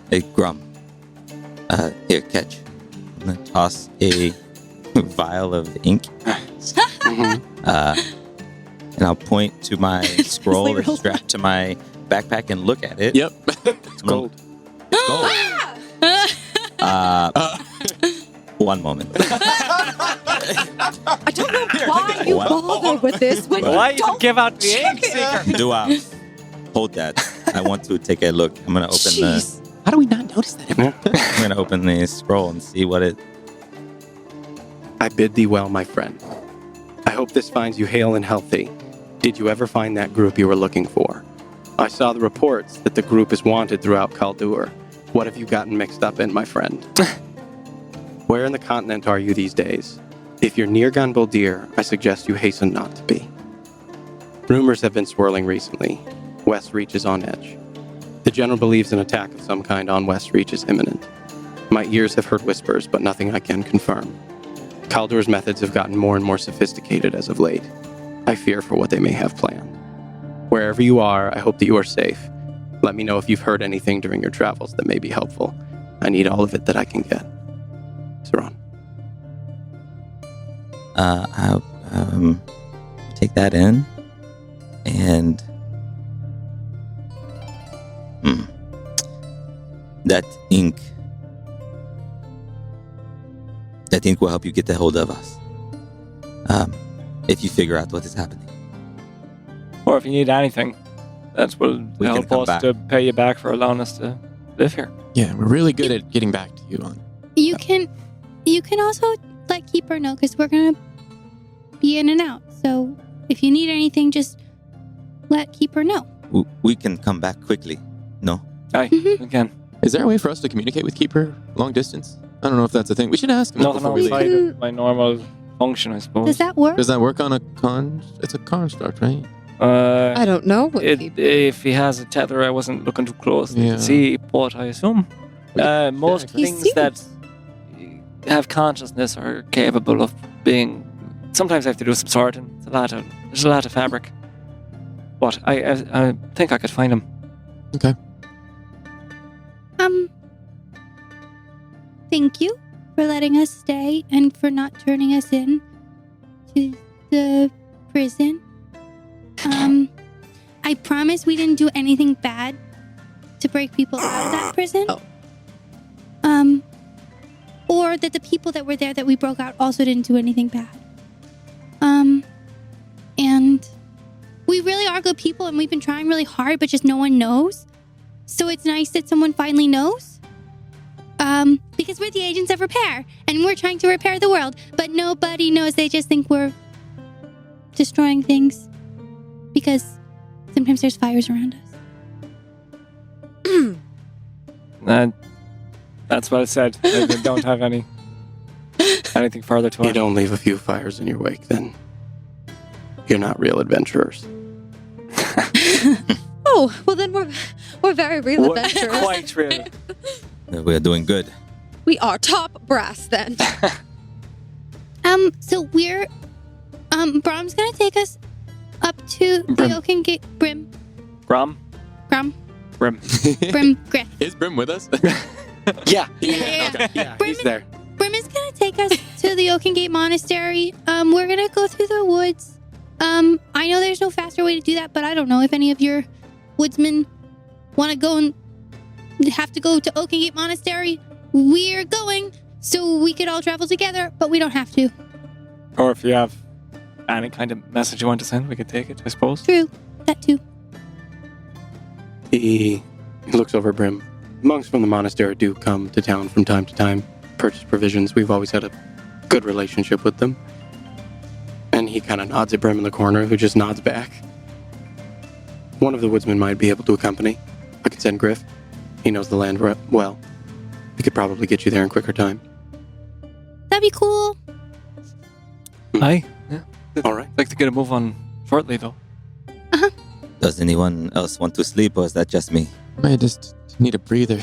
Hey, Grum. Here, catch. I'm gonna toss a vial of ink. Mhm. And I'll point to my scroll Sleep that's real strapped to my backpack and look at it. yep. It's gold. It's gold. One moment. I don't know why you Wow. bother with this when Why you you don't give out the check ink it. seeker? Do hold that. I want to take a look. I'm gonna open Jeez. How do we not notice that? I'm gonna open the scroll and see what it. I bid thee well, my friend. I hope this finds you hale and healthy. Did you ever find that group you were looking for? I saw the reports that the group is wanted throughout Kaldur. What have you gotten mixed up in, my friend? Where in the continent are you these days? If you're near Gunbaldir, I suggest you hasten not to be. Rumors have been swirling recently. West Reach is on edge. The general believes an attack of some kind on West Reach is imminent. My ears have heard whispers, but nothing I can confirm. Kaldur's methods have gotten more and more sophisticated as of late. I fear for what they may have planned. Wherever you are, I hope that you are safe. Let me know if you've heard anything during your travels that may be helpful. I need all of it that I can get. Saran. I'll take that in and that ink will help you get a hold of us if you figure out what is happening. Or if you need anything, That will We can help come us back. to pay you back for allowing us to live here. Yeah, we're really good at getting back to you on. You can also let Keeper know because we're gonna be in and out. So if you need anything, just let Keeper know. We can come back quickly. No? Aye, Mhm. again. Is there a way for us to communicate with Keeper long distance? I don't know if that's a thing. We should ask him Nothing before we leave. outside of my normal function, I suppose. Does that work? Does that work on a It's a construct, right? I don't know. What If he has a tether, I wasn't looking too close Yeah. to see, but I assume most He things that have consciousness are capable of being. Sometimes I have to do some sorting. There's a lot of fabric, but I think I could find him. Okay. Thank you for letting us stay and for not turning us in to the prison. I promise we didn't do anything bad to break people out of that prison. Oh. Or that the people that were there that we broke out also didn't do anything bad. And we really are good people and we've been trying really hard, but just no one knows. So it's nice that someone finally knows. Because we're the agents of repair and we're trying to repair the world, but nobody knows. They just think we're destroying things because sometimes there's fires around us. That's what I said. I don't have anything further to You it. don't leave a few fires in your wake, then you're not real adventurers. Oh, well then we're very real adventurers. Quite real. We're doing good. We are top brass then. So we're Brom's gonna take us up to Brim. the Oaken Gate Brim. Grom? Grim. Brim. Brim Griff. Is Brim with us? Yeah. Yeah. Okay. Yeah, Brim he's there. Brim is gonna take us to the Oaken Gate Monastery. We're gonna go through the woods. I know there's no faster way to do that, but I don't know if any of your woodsmen want to go and have to go to Oaken Gate Monastery. We're going, so we could all travel together, but we don't have to. Or if you have any kind of message you want to send, we could take it, I suppose. True, that too. He looks over at Brim. Monks from the monastery do come to town from time to time, purchase provisions. We've always had a good relationship with them. And he kind of nods at Brim in the corner, who just nods back. One of the woodsmen might be able to accompany. I could send Griff. He knows the land well. He could probably get you there in quicker time. That'd be cool. Aye. Yeah. All right. I'd like to get a move on shortly, though. Does anyone else want to sleep, or is that just me? I just need a breather.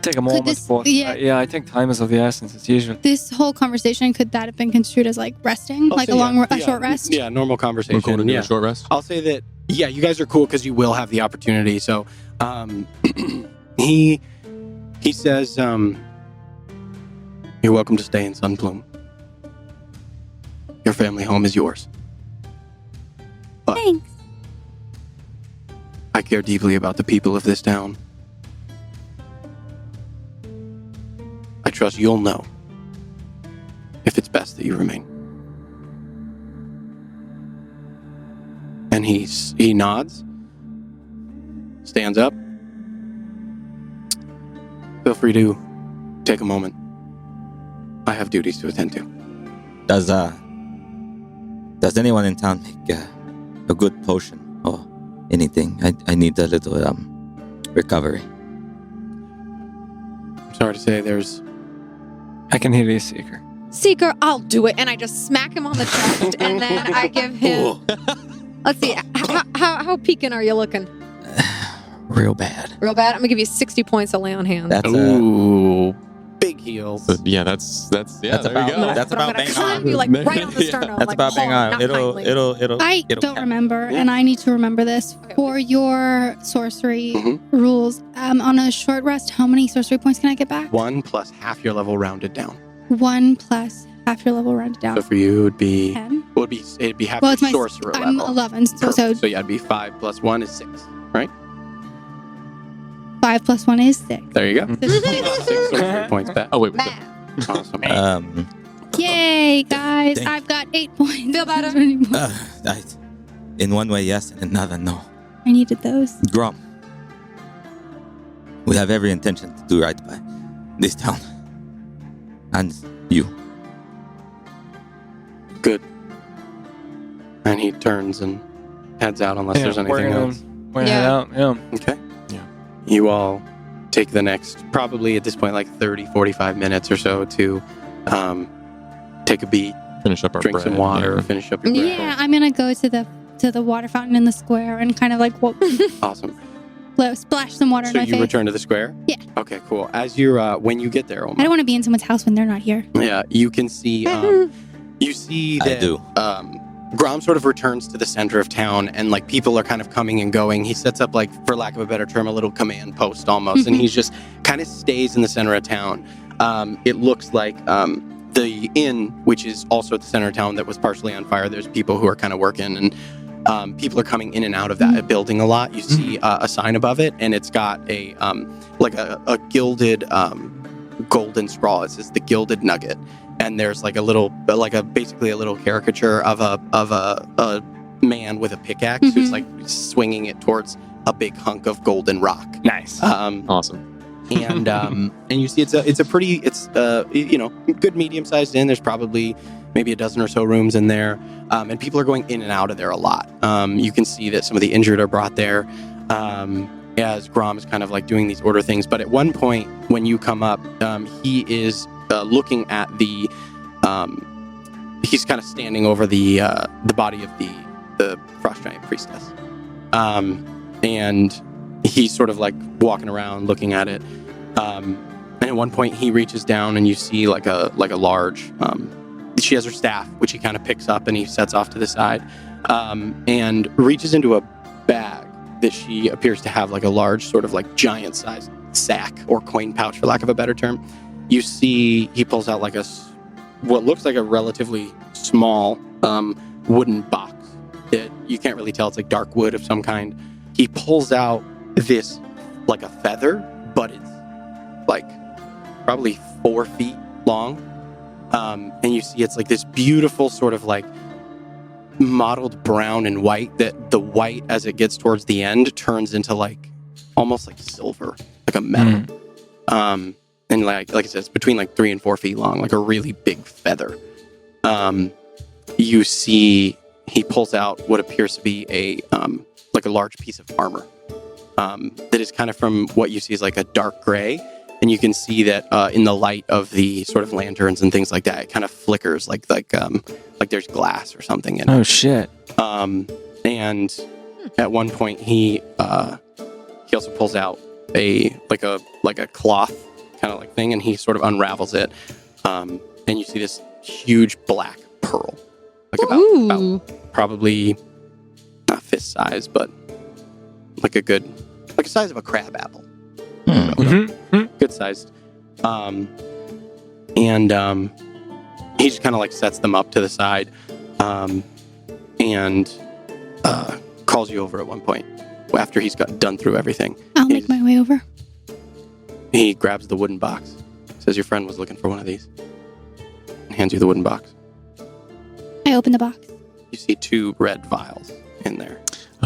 Take a moment, this- but yeah. I think time is of the essence, as usual. This whole conversation, could that have been construed as like resting? I'll Like say a short rest? Yeah, normal We're conversation. going to do Yeah. a short rest. I'll say that, yeah, you guys are cool because you will have the opportunity. So he says, you're welcome to stay in Sun Plume. Your family home is yours. Thanks. I care deeply about the people of this town. I trust you'll know if it's best that you remain. And he nods, stands up. Feel free to take a moment. I have duties to attend to. Does anyone in town make a good potion or anything? I need a little recovery. I'm sorry to say there's I can hear you, Seeker. Seeker, I'll do it. And I just smack him on the chest and then I give him. Let's see. How peaking are you looking? Real bad. Real bad? I'm going to give you 60 points to lay on hands. That's ooh, big heels. But yeah, that's there That's you about- go. that's But I'm about gonna bang climb on. you like right on the Yeah. sternum. That's like, about bang hard, on. not It'll kindly. I it'll don't cap- remember, Yeah. and I need to remember this for your sorcery Mhm. rules. On a short rest, how many sorcery points can I get back? 1 plus half your level rounded down. 1 plus half your level rounded down. So for you, it'd be 10. it'd be half Well, your it's my sorcerer I'm level. 11, so Perfect. So yeah, it'd be 5 plus 1 is 6. 5 plus 1 is 6. There you go. 6 sorcery points back. Oh wait, Math. Awesome. Yay, guys! Thank- I've got 8 points. Feel better? Anymore. in one way, yes, and another, no. I needed those. Grom. We have every intention to do right by this town. And you. Good. And he turns and heads out unless there's anything else. We're gonna head out. Yeah. Okay. Yeah. You all take the next, probably at this point, like 30, 45 minutes or so to take a beat, Finish up our drink bread. some water, yeah. finish up your bread. Yeah, I'm gonna go to the water fountain in the square and kind of like Awesome. splash some water in So my you face. return to the square? Yeah. Okay, cool. As you're, when you get there, I don't want to be in someone's house when they're not here. yeah, you can see, you see I that do. Grom sort of returns to the center of town, and like people are kind of coming and going. He sets up, like, for lack of a better term, a little command post almost, and he's just kind of stays in the center of town. It looks like the inn, which is also at the center of town, that was partially on fire. There's people who are kind of working, and people are coming in and out of that building a lot. You see a sign above it, and it's got a like a gilded golden scrawl. It says the Gilded Nugget. And there's like a little, basically a little caricature of a man with a pickaxe who's like swinging it towards a big hunk of golden rock. Nice. Awesome. And you see it's a pretty, good medium-sized inn. There's probably maybe a dozen or so rooms in there, and people are going in and out of there a lot. You can see that some of the injured are brought there. As Grom is kind of like doing these order things, but at one point when you come up, he is looking at the he's kind of standing over the body of the frost giant priestess, and he's sort of like walking around looking at it, and at one point he reaches down and you see like a large she has her staff, which he kind of picks up and he sets off to the side, and reaches into a bag that she appears to have like a large sort of like giant sized sack or coin pouch, for lack of a better term. You see he pulls out like what looks like a relatively small wooden box that you can't really tell. It's like dark wood of some kind. He pulls out this like a feather, but it's like probably 4 feet long. And you see it's like this beautiful sort of like mottled brown and white, that the white as it gets towards the end turns into like almost like silver, like a metal. And like I said, it's between like 3 and 4 feet long, like a really big feather. You see he pulls out what appears to be a large piece of armor that is kind of, from what you see, is like a dark gray. And you can see that in the light of the sort of lanterns and things like that, it kind of flickers like there's glass or something in it. Oh shit. And at one point he also pulls out a cloth kind of like thing, and he sort of unravels it, and you see this huge black pearl, like about probably not fist size, but like a size of a crab apple. Good sized. And he just kind of like sets them up to the side, and calls you over at one point after he's got done through everything. I'll make my way over. He grabs the wooden box, says your friend was looking for one of these, and hands you the wooden box. I open the box. You see 2 red vials in there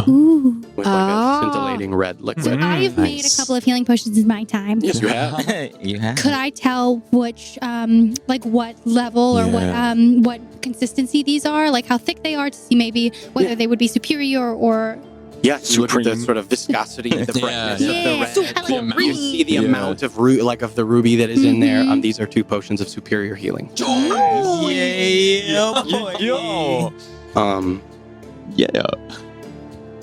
Ooh. with like a scintillating red liquid. I've made a couple of healing potions in my time. Yes, you have. You have. Could I tell which, like what level or what consistency these are? Like how thick they are, to see maybe whether they would be superior or... Yes, you look at the sort of viscosity, the brightness of the red. You see the amount of of the ruby that is in there. These are 2 potions of superior healing. Oh, yeah, boy. Yo. Yeah.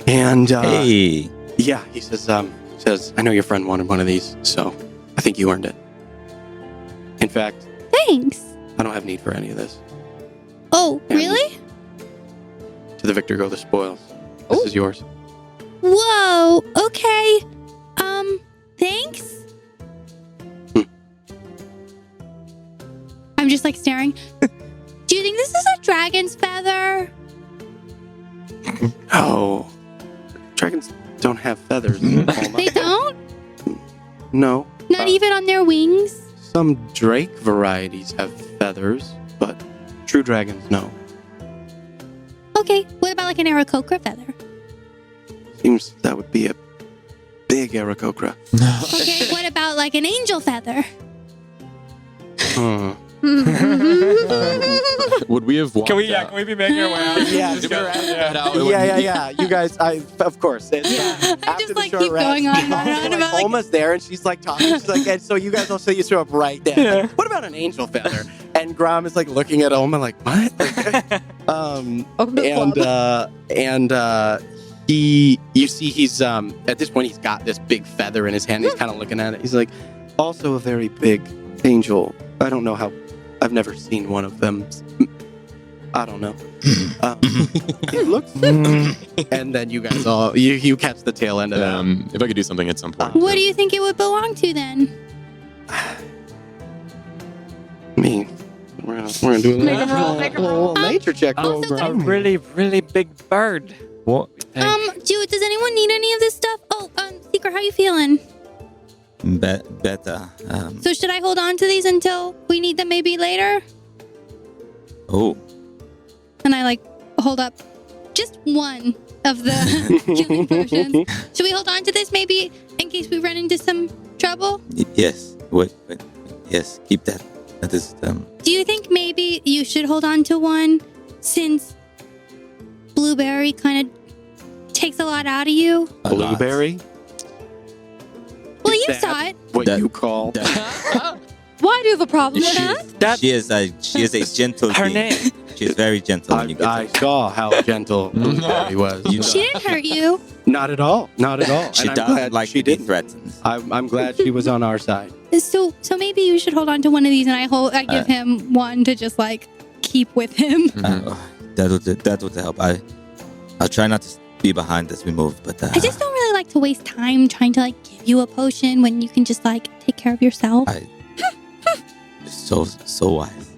And Hey. yeah, he says, I know your friend wanted one of these, so I think you earned it. In fact, Thanks. I don't have need for any of this. Oh, And really? To the victor go the spoils. This is yours. Whoa. Okay. Thanks. I'm just like staring. Do you think this is a dragon's feather? Oh, dragons don't have feathers. They don't? No. Not even on their wings? Some drake varieties have feathers, but true dragons, no. Okay. What about like an Aarakocra feather? seems that would be a big Aarakocra. Okay, what about like an angel feather? Would we have walked Can we out? be making our way out? Yeah, If we were at that out, it would- yeah. You guys, of course. It's, I after just the like short keep rest, going on and on like, about like almost there, and she's like talking. She's like, and so you guys also you show up right there. Yeah. Like, what about an angel feather? And Grom is like looking at Oma like, what? Welcome to the club. You see he's at this point he's got this big feather in his hand. He's kind of looking at it. He's like, also a very big angel. I don't know how. I've never seen one of them. I don't know. It looks. And then you guys all you catch the tail end of that. If I could do something at some point. what do you think it would belong to then? Me. We're gonna do a Make 'em roll, make 'em roll. little nature check. Also, roll, could- A Grom. really, really big bird. What? Does anyone need any of this stuff? Oh, Secret, how you feeling? Better. So should I hold on to these until we need them maybe later? Oh, And I like hold up just one of the healing potions. Should we hold on to this maybe in case we run into some trouble? yes. Wait. Yes, keep that. That is Do you think maybe you should hold on to one since Blueberry kind of takes a lot out of you? a lot. Blueberry. Well, Is you that saw it. What That- you call? Why do you have a problem with She, that? she is a gentle Her being. name. She is very gentle when you get I to her. saw how gentle Blueberry was. You She didn't hurt you. Not at all. Not at all. She And I'm doesn't glad like she to be didn't. threatened. I'm glad she was on our side. So maybe you should hold on to one of these, and I give him one to just like keep with him. That would help. I'll try not to be behind as we move, but I just don't really like to waste time trying to like give you a potion when you can just like take care of yourself. so wise.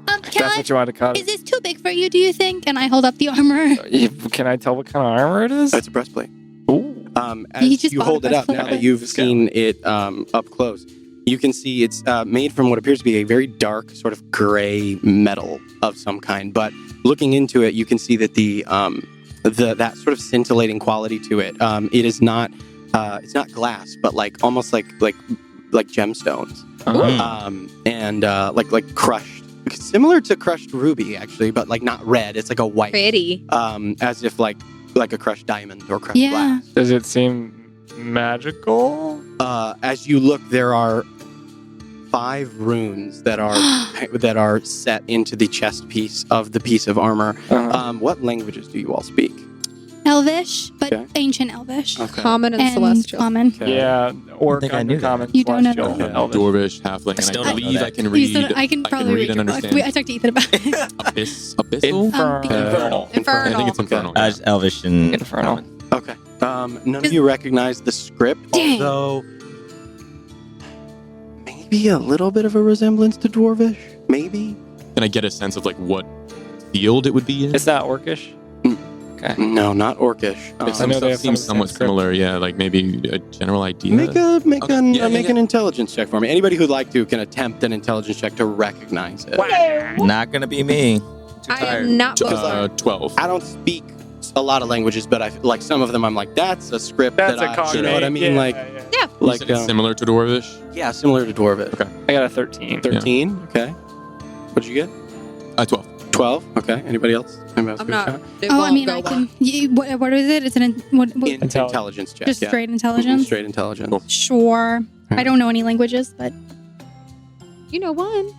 Can That's I? what you want to call Is it. this too big for you? Do you think? And I hold up the armor. Can I tell what kind of armor it is? That's a breastplate. Ooh. He As just you bought a hold it up, breastplate. now that you've seen it up close, you can see it's made from what appears to be a very dark, sort of gray metal of some kind. But looking into it, you can see that the that sort of scintillating quality to it. It is not. It's not glass, but like almost like gemstones. And like crushed, similar to crushed ruby actually, but like not red. It's like a white, Pretty. as if like a crushed diamond or crushed Yeah. glass. Does it seem magical? As you look, there are 5 runes that are set into the chest piece of the piece of armor. What languages do you all speak? Elvish, but Okay. ancient Elvish. Okay. Common and, And celestial. common. Okay. Yeah, or think I knew that. common. You don't know celestial, that. elvish. Dwarvish, halfling, still and I don't know believe that. I can You read. said I can probably read and your book. understand. I talked to Ethan about it. Abyssal. Infernal. Infernal. I think it's infernal. I was Elvish and Infernal. common. Okay. None of you recognize the script, Dang. although maybe a little bit of a resemblance to Dwarvish. Maybe. Can I get a sense of like what field it would be in? It's not orcish. Okay. No, not Orcish. Like, I know they have seems some of somewhat the same script. similar. Yeah, like maybe a general idea. Make Okay. Yeah, an intelligence check for me. Anybody who'd like to can attempt an intelligence check to recognize it. Not gonna be me. Too I tired. am not booklet. 12. I don't speak a lot of languages, but I like some of them. I'm like, that's a script That's that a I, cognate. you know what I mean? Yeah, like, yeah. You like said it's similar to Dwarvish. yeah, similar to Dwarvish. Okay. I got a 13. 13. Okay. What'd you get? 12. 12. Okay. Anybody else? Anybody else I'm give a not. shot? It Oh, I won't mean, go I can. What is it? It's what Intelligence check. just yeah. straight intelligence. Straight intelligence. Cool. Sure. I don't know any languages, but You know one.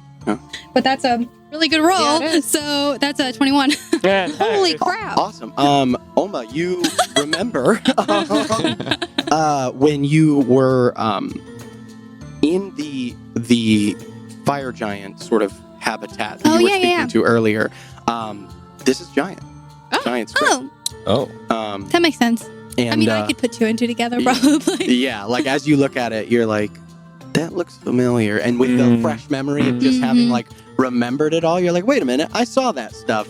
but that's a really good roll. Yeah, it is. So that's a 21. Yeah. Holy crap. Awesome. Oma, you remember when you were in the fire giant sort of habitat that Oh, you were yeah, speaking yeah. to earlier. This is giant. Oh. Giant script. Oh, Oh, that makes sense. And I mean, I could put 2 and 2 together, yeah. probably. yeah, like as you look at it, you're like, that looks familiar. And with the fresh memory of just having Mhm. like remembered it all, you're like, wait a minute, I saw that stuff.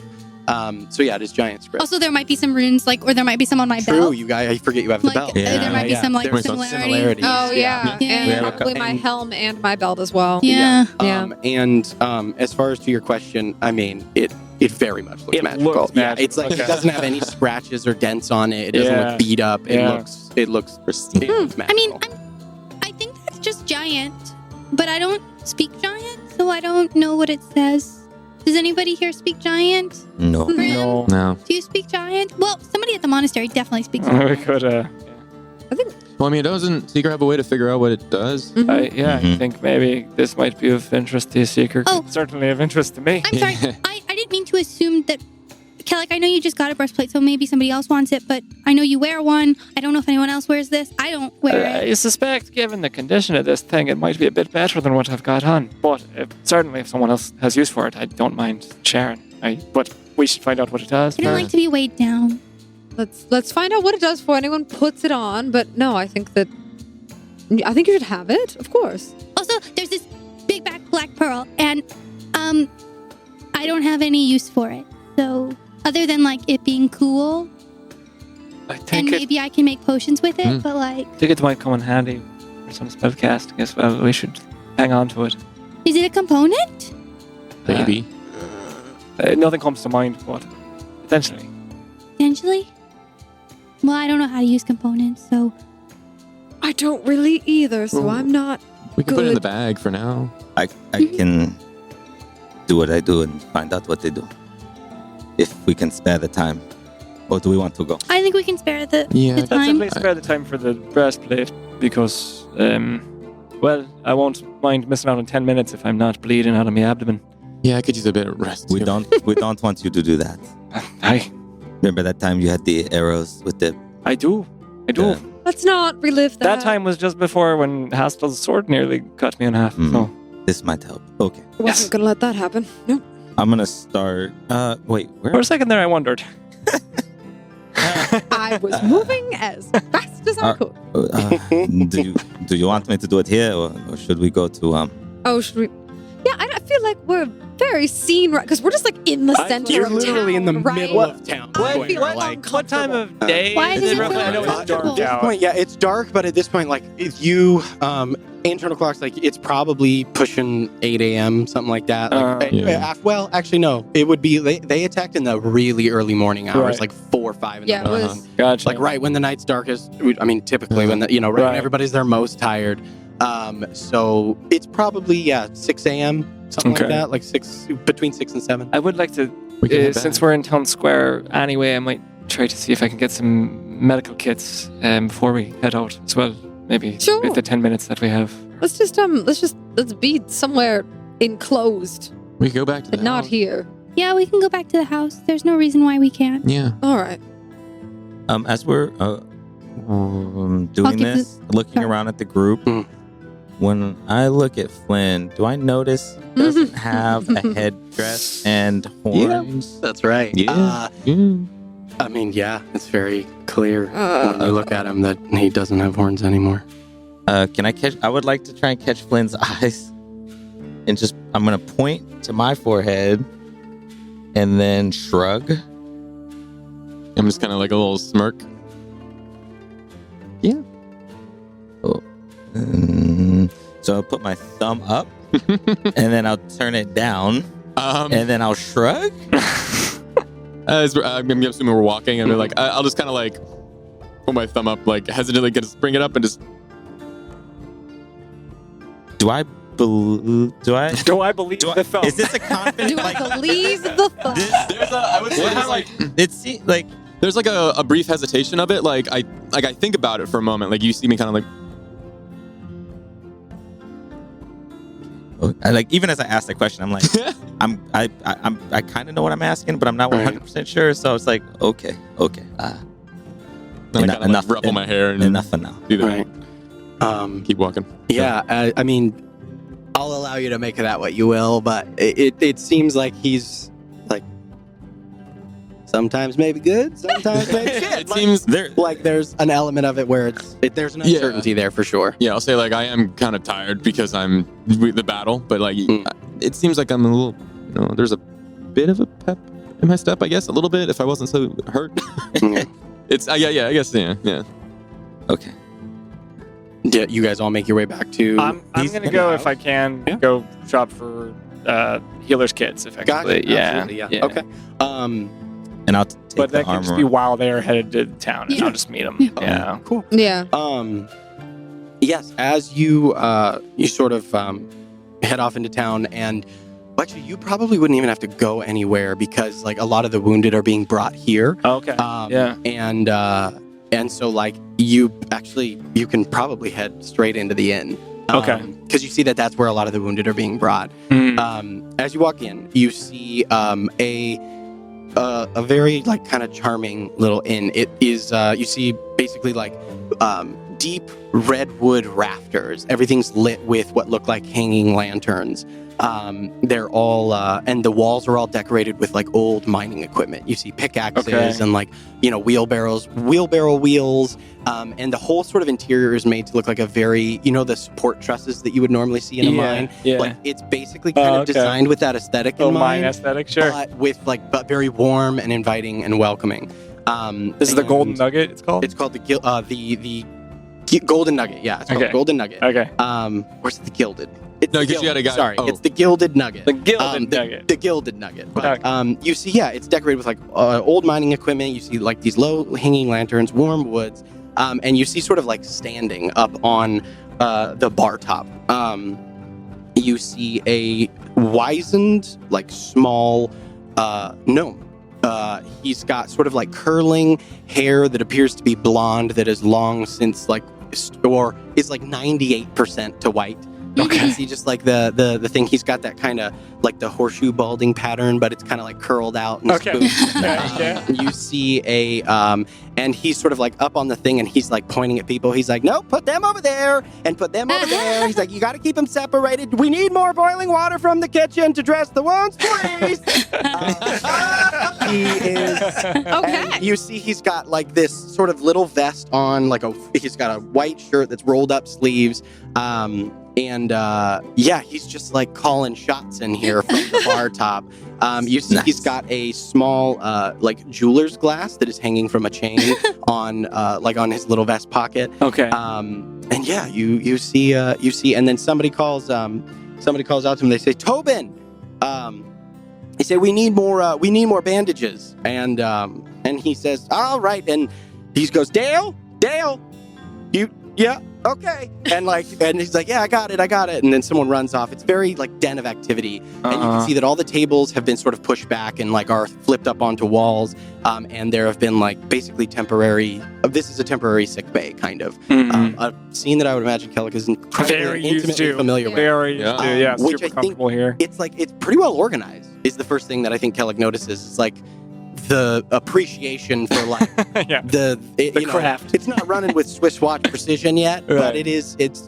So yeah, it is giant script. Also, there might be some runes, like, or there might be some on my True, belt. you guys, I forget you have the Like, belt. there might be some like There's some similarity. similarities. Oh, yeah. Yeah. And We have a probably my and- helm and my belt as well. Yeah. Yeah. And as far as to your question, I mean, it very much looks It magical. looks Yeah, magical, it's like okay. it doesn't have any scratches or dents on it. It doesn't Yeah. look beat up. Yeah. It looks pristine. It looks I mean, magical. I think that's just giant, but I don't speak giant, so I don't know what it says. Does anybody here speak giant? No. Grim? No. No. Do you speak giant? Well, somebody at the monastery definitely speaks. We could, Well, I mean, doesn't Seeker have a way to figure out what it does? Mhm. I Mhm. think maybe this might be of interest to you, Seeker. Oh. It's certainly of interest to me. I'm sorry, I didn't mean to assume that. Like, I know you just got a breastplate, so maybe somebody else wants it, but I know you wear one. I don't know if anyone else wears this. I don't wear it. I suspect, given the condition of this thing, it might be a bit better than what I've got on. But certainly, if someone else has use for it, I don't mind sharing. But we should find out what it does. I don't like to be weighed down. Let's find out what it does before anyone puts it on. But no, I think you should have it, of course. Also, there's this big black pearl, and I don't have any use for it. So, other than like it being cool, I and think maybe I can make potions with it, but like, it might come in handy for some spell casting as well. We should hang on to it. is it a component? Maybe. Nothing comes to mind, but potentially. Potentially? Well, I don't know how to use components, so I don't really either, so Ooh. I'm not. We can put it in the Good. bag for now. I can do what I do and find out what they do. If we can spare the time. Or do we want to go? I think we can spare the Yeah. the Let's at time. least spare the time for the breastplate because, well, I won't mind missing out on 10 minutes if I'm not bleeding out of my abdomen. Yeah, I could use a bit of rest. We too. don't want you to do that. I Remember that time you had the arrows with the do. Yeah. Let's not relive that. That time was just before when Haspel's sword nearly cut me in half. Mm. So this might help. Okay. Wasn't gonna let that happen. No. I'm gonna start wait, where for a second there, I wondered. I was moving as fast as I could. do you want me to do it here or should we go to Oh, should we? Yeah, I feel like we're very scene right because we're just like in the center. You're of literally town, in the right? middle of town. I square, feel like, What time of day Why is does it it roughly? feel I know it's uncomfortable? dark At this out. point, yeah, it's dark, but at this point, like, if you, internal clocks, like, it's probably pushing 8 a.m., something like that. Like, Yeah. well, actually, no. It would be, they attacked in the really early morning hours, Right. like 4 or 5 in Yeah, the it morning. was. Gotcha. Like, right when the night's darkest. I mean, typically, when, right when Right. everybody's their most tired. So it's probably, 6 a.m., something like Okay. that, like between 6 and 7. I would like to, We can head since back. we're in town square anyway, I might try to see if I can get some medical kits before we head out as well. Maybe Sure. with the 10 minutes that we have. Let's be somewhere enclosed, We can go back to the but not house. here. Yeah, we can go back to the house. There's no reason why we can't. Yeah. All right. as we're doing give this, looking around at the group, Mm. when I look at Flynn, do I notice he doesn't have a headdress and horns? That's right. Yeah. I mean, yeah, it's very clear when you Uh, look at him that he doesn't have horns anymore. Can I catch? I would like to try and catch Flynn's eyes, and I'm gonna point to my forehead, and then shrug. I'm just kind of like a little smirk. So I'll put my thumb up, and then I'll turn it down, and then I'll shrug. I'm assuming we're walking, and they're like, I'll just kind of like put my thumb up, like hesitantly, bring it up, and just. Do I believe? Do I believe the thumb? Is this a confident? Do I believe the thought? There's I would say What there's am like like there's like a brief hesitation of it. Like I think about it for a moment. Like you see me kind of like. even as I ask the question, I'm like, I kind of know what I'm asking, but I'm not 100% sure. So it's like, okay. Then I kind of enough- ruffle my hair and Enough for now. do that. Right. Keep walking. Yeah, I mean, I'll allow you to make of that what you will, but it seems like he's like sometimes maybe good, sometimes maybe shit. It seems There, like there's an element of it where there's an Yeah. uncertainty there for sure. Yeah, I'll say like I am kind of tired because I'm with the battle, but like Mm. it seems like I'm a little, there's a bit of a pep in my step, I guess, a little bit if I wasn't so hurt. Yeah. It's I guess yeah. okay. Yeah, you guys all make your way back to. I'm He's gonna in go the if I can Yeah. go shop for healers' kits, effectively. Gotcha. Absolutely, yeah. Okay. And I'll take But the that can armor. just be while they're headed to town, and Yeah. I'll just meet them. Yeah. Yeah. Cool. Yeah. Yes, as you sort of head off into town, and actually you probably wouldn't even have to go anywhere because like a lot of the wounded are being brought here. Okay. Yeah. And so like you can probably head straight into the inn. Okay. Because you see that's where a lot of the wounded are being brought. As you walk in, you see a very like kind of charming little inn. It is you see basically like deep redwood rafters. Everything's lit with what look like hanging lanterns. They're all and the walls are all decorated with like old mining equipment. You see pickaxes and like wheelbarrow wheels, and the whole sort of interior is made to look like a very the support trusses that you would normally see in a mine. Yeah. Like it's basically kind of designed with that aesthetic in mind. Mine aesthetic, sure. But very warm and inviting and welcoming. This is the Golden Nugget. It's called. It's called the Golden Nugget. Yeah, it's called the Golden Nugget. Okay. Where's the Gilded? It's No, the 'cause you had a guy- Sorry, oh. it's the Gilded Nugget. The Gilded Nugget. The Gilded Nugget. But you see, it's decorated with like old mining equipment. You see like these low hanging lanterns, warm woods, and you see sort of like standing up on the bar top. You see a wizened, like small gnome. He's got sort of like curling hair that appears to be blonde that is long since like or is like 98% to white. You can see just like the thing. He's got that kind of like the horseshoe balding pattern, but it's kind of like curled out and smooth. You see and he's sort of like up on the thing and he's like pointing at people. He's like, no, put them over there and put them over there. He's like, you got to keep them separated. We need more boiling water from the kitchen to dress the wounds, please. He is. Okay. And you see he's got like this sort of little vest on, he's got a white shirt that's rolled up sleeves. He's just like calling shots in here from the bar top. You see he's got a small like jeweler's glass that is hanging from a chain on his little vest pocket. Okay. You see and then somebody calls out to him. They say, Tobin, they say we need more bandages. And he says, all right. And he goes, Dale, yeah, okay. And he's like, yeah, I got it. And then someone runs off. It's very like den of activity. And you can see that all the tables have been sort of pushed back and like are flipped up onto walls. And there have been like basically this is a temporary sick bay kind of. A scene that I would imagine Kellic is incredibly intimately familiar with. Very used to, yeah. Which Super I think comfortable here. It's pretty well organized is the first thing that I think Kellic notices. It's like the appreciation for like the craft. It's not running with Swiss watch precision yet, but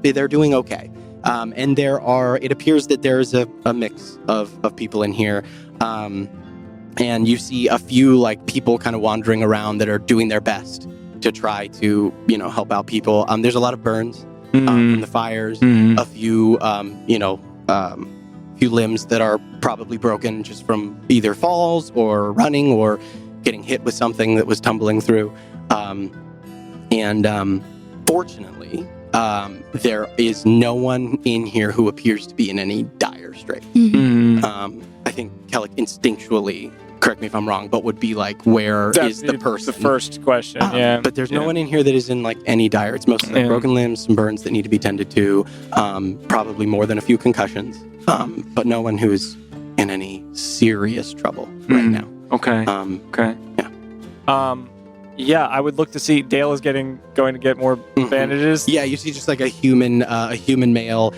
they're doing okay. And it appears that there's a mix of people in here. And you see a few like people kind of wandering around that are doing their best to try to, help out people. There's a lot of burns from the fires, a few, few limbs that are probably broken just from either falls or running or getting hit with something that was tumbling through. Fortunately, there is no one in here who appears to be in any dire straits. I think Kellic instinctually, correct me if I'm wrong, but would be like, where is the person? The first question, But there's no one in here that is in like any dire. It's mostly like broken limbs, some burns that need to be tended to, probably more than a few concussions, but no one who's in any serious trouble right now. Okay. Yeah. I would look to see Dale is going to get more bandages. Yeah, you see just like a human male.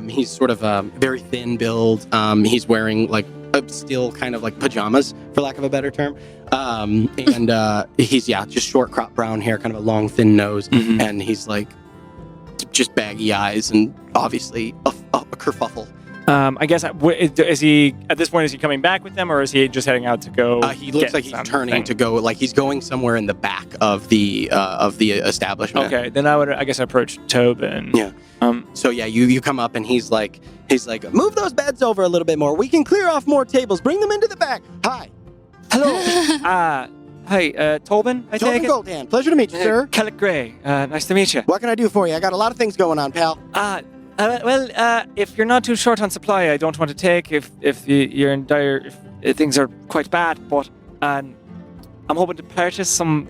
He's sort of very thin build. He's wearing like still kind of like pajamas, for lack of a better term. He's just short crop brown hair, kind of a long thin nose, and he's like just baggy eyes and obviously a kerfuffle. I guess is he at this point? Is he coming back with them, or is he just heading out to go? He looks like he's turning to go. Like he's going somewhere in the back of the establishment. Okay, then I guess approach Tobin. Yeah. So you come up and he's like, move those beds over a little bit more. We can clear off more tables. Bring them into the back. Hi. Hello. Hi, Tobin. Tobin Goldhand. Pleasure to meet you, sir. Kellic Gray. Nice to meet you. What can I do for you? I got a lot of things going on, pal. if you're not too short on supply, I don't want to take if you're in dire, if things are quite bad. But I'm hoping to purchase some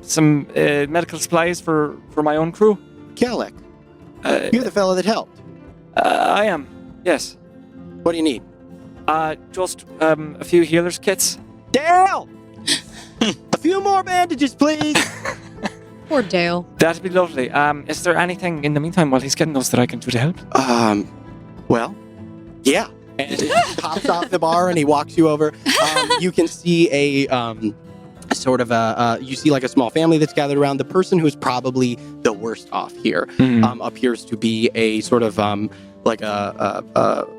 medical supplies for my own crew. Kellic, you're the fellow that helped. I am. Yes. What do you need? Just a few healers kits. Dale! A few more bandages, please. Poor Dale. That'd be lovely. Is there anything in the meantime while he's getting those that I can do to help? Well, yeah. And he pops off the bar and he walks you over. You can see a sort of you see like a small family that's gathered around. The person who's probably the worst off here appears to be a sort of like a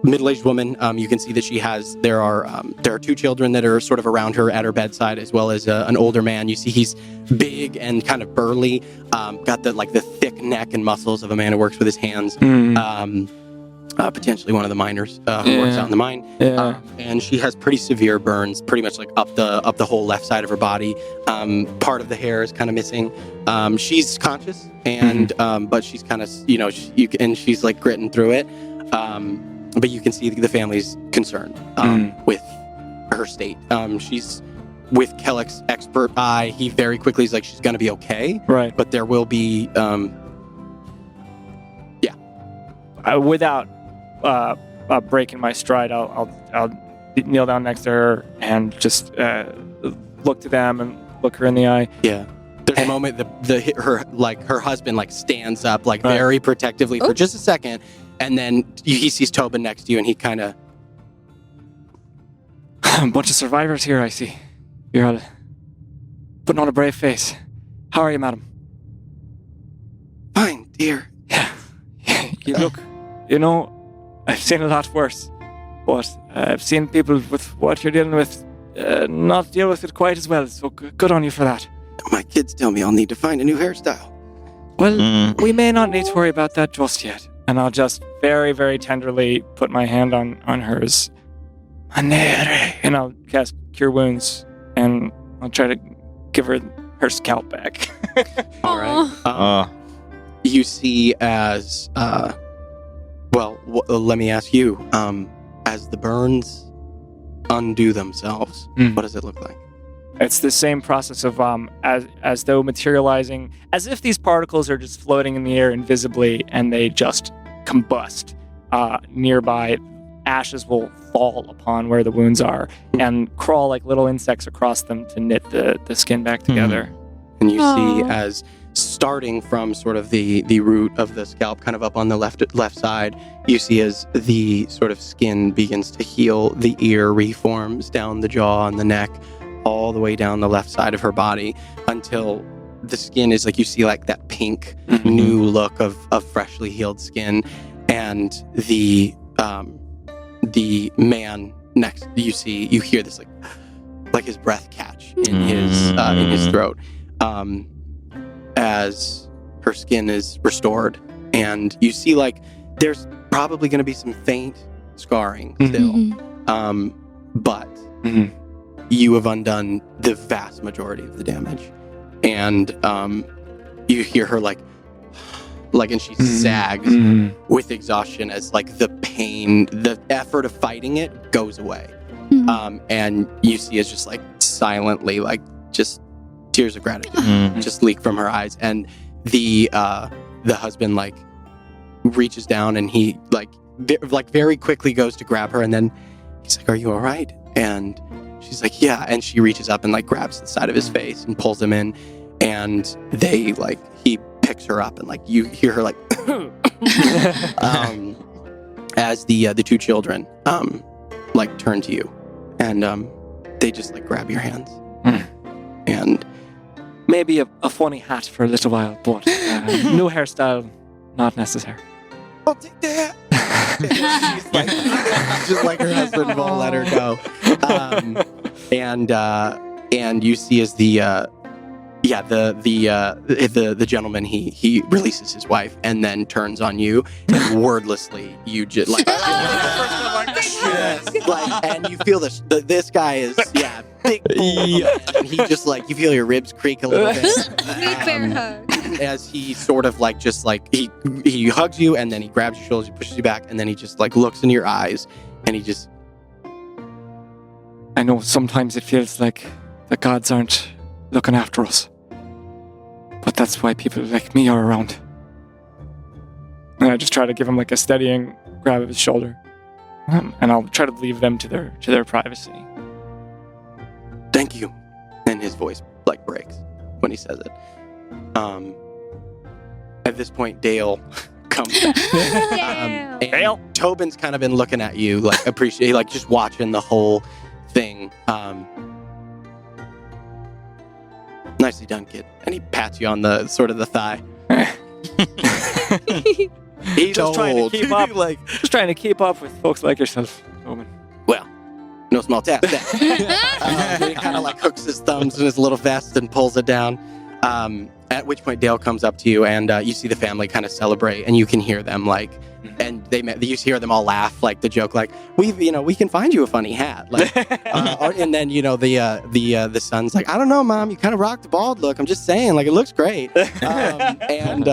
middle-aged woman. You can see that there are two children that are sort of around her at her bedside, as well as an older man. You see he's big and kind of burly, got the thick neck and muscles of a man who works with his hands. Potentially one of the miners who works out in the mine. Yeah. And she has pretty severe burns, pretty much like up the whole left side of her body. Part of the hair is kind of missing. She's conscious, and but she's kind of and she's like gritting through it. But you can see the family's concerned with her state. She's with Kellic's expert eye. He very quickly is like, she's going to be okay. Right. But there will be without breaking my stride, I'll kneel down next to her and just look to them and look her in the eye. Yeah. There's a moment her husband stands up very protectively for just a second, and then he sees Tobin next to you, and he kind of a bunch of survivors here. I see. You're all putting on a brave face. How are you, madam? Fine, dear. Yeah. You look. I've seen a lot worse, but I've seen people with what you're dealing with not deal with it quite as well. So good on you for that. My kids tell me I'll need to find a new hairstyle. Well, we may not need to worry about that just yet. And I'll just very, very tenderly put my hand on hers. And I'll cast Cure Wounds, and I'll try to give her scalp back. All right. You see as... let me ask you. As the burns undo themselves, what does it look like? It's the same process of as though materializing, as if these particles are just floating in the air invisibly, and they just combust. Nearby, ashes will fall upon where the wounds are and crawl like little insects across them to knit the skin back together. And you see as starting from sort of the root of the scalp, kind of up on the left side, you see as the sort of skin begins to heal, the ear reforms down the jaw and the neck, all the way down the left side of her body, until the skin is like, you see like that pink new look of freshly healed skin. And the man next, you hear this like his breath catch in his throat, as her skin is restored. And you see there's probably going to be some faint scarring still, but you have undone the vast majority of the damage. And you hear her and she sags with exhaustion as the pain, the effort of fighting it goes away. And you see it's just silently just tears of gratitude just leak from her eyes. And the husband reaches down, and he very quickly goes to grab her, and then he's like, "Are you all right?" And she's like, "Yeah." And she reaches up and grabs the side of his face and pulls him in, and they he picks her up, and you hear her as the two children turn to you, and they just grab your hands. And maybe a funny hat for a little while, but new hairstyle not necessary. I'll take that. She's just like her husband won't let her go. And you see as the gentleman he releases his wife and then turns on you, and wordlessly you just and you feel this guy is big bull, and he just you feel your ribs creak a little bit. Bear hug. as he sort of like just like he hugs you and then he grabs your shoulders, he pushes you back, and then he just like looks into your eyes and he just. I know sometimes it feels like the gods aren't looking after us, but that's why people like me are around. And I just try to give him like a steadying grab of his shoulder, and I'll try to leave them to their privacy. Thank you. And his voice like breaks when he says it. At this point, Dale comes back. And Dale? Tobin's kind of been looking at you, like like just watching the whole thing. Nicely done, kid. And he pats you on the sort of the thigh. He's Just trying to old. keep up. Like, Just trying to keep up with folks like yourself, Owen. well, no small task. That. He kind of like hooks his thumbs in his little vest and pulls it down. At which point Dale comes up to you and you see the family kind of celebrate, and you can hear them like, and you hear them all laugh like the joke, like we can find you a funny hat, like, and then the son's like, I don't know, Mom, you kind of rock the bald look. I'm just saying, like it looks great, and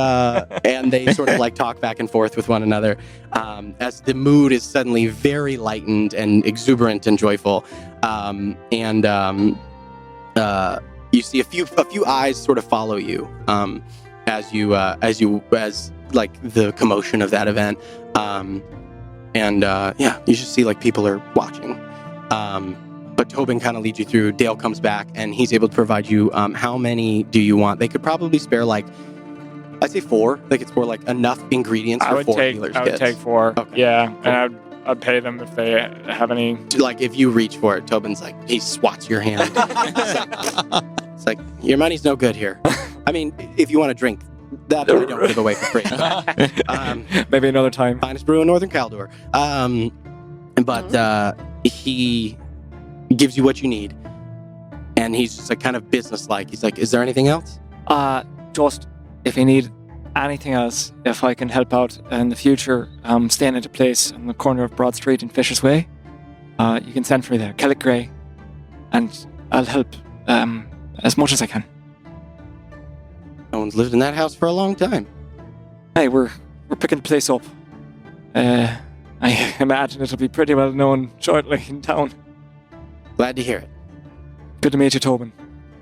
they sort of like talk back and forth with one another as the mood is suddenly very lightened and exuberant and joyful, you see a few eyes sort of follow you as like the commotion of that event, you just see like people are watching. But Tobin kind of leads you through. Dale comes back and he's able to provide you. How many do you want? They could probably spare like, I'd say 4. They could spare like enough ingredients for 4 healers. I would take 4. Okay. Yeah, and I'd pay them if they have any. Like if you reach for it, Tobin's like, he swats your hand. It's like, your money's no good here. I mean, if you want to drink, that we don't give away for free. Maybe another time. Finest brew in Northern Caldor. But he gives you what you need, and he's just like kind of businesslike. He's like, is there anything else? Just if you need anything else, if I can help out in the future, staying at a place on the corner of Broad Street and Fisher's Way, you can send for me there, Kellic Grey, and I'll help as much as I can. No one's lived in that house for a long time. Hey, we're picking the place up. I imagine it'll be pretty well known shortly in town. Glad to hear it. Good to meet you, Tobin.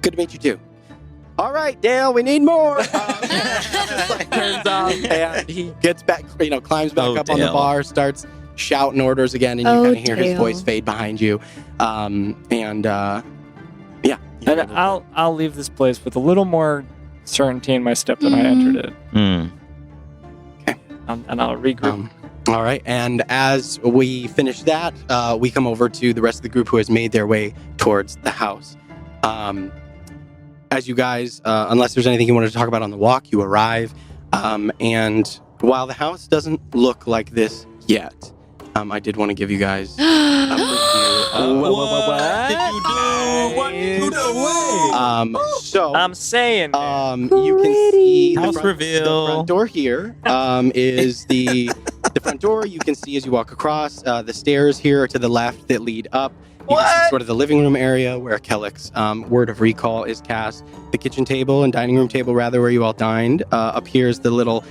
Good to meet you too. All right, Dale, we need more. Just like turns off, and he gets back, climbs back up on the bar, starts shouting orders again, and you kind of hear his voice fade behind you. And I'll leave this place with a little more certainty in my step than I entered it. Okay. And I'll regroup. All right, and as we finish that, we come over to the rest of the group who has made their way towards the house. As you guys, unless there's anything you wanted to talk about on the walk, you arrive. And while the house doesn't look like this yet, I did want to give you guys a preview of What did you do? What did you do? So I'm saying, you can see House the reveal. front door here is the front door. You can see as you walk across. The stairs here are to the left that lead up. You can see sort of the living room area where Kellic's word of recall is cast. The kitchen table and dining room table, rather, where you all dined. Up here is the little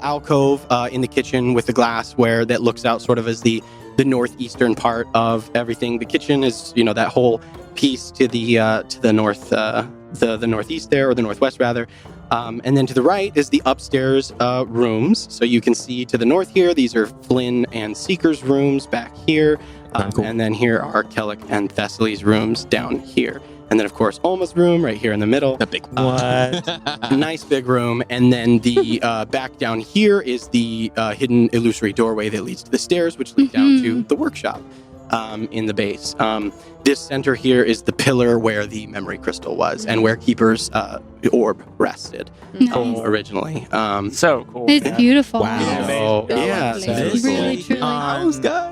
alcove in the kitchen with the glass where that looks out sort of as the northeastern part of everything. The kitchen is, that whole piece to the north, the northeast there, or the northwest rather. And then to the right is the upstairs rooms. So you can see to the north here, these are Flynn and Seeker's rooms back here. Cool. And then here are Kellic and Thessaly's rooms down here. And then, of course, Alma's room right here in the middle. The big Nice big room. And then the back down here is the hidden illusory doorway that leads to the stairs, which lead down to the workshop in the base. This center here is the pillar where the memory crystal was and where Keeper's orb rested originally. so cool. It's beautiful. Wow. So, yeah. Lovely. So this Really, is- truly.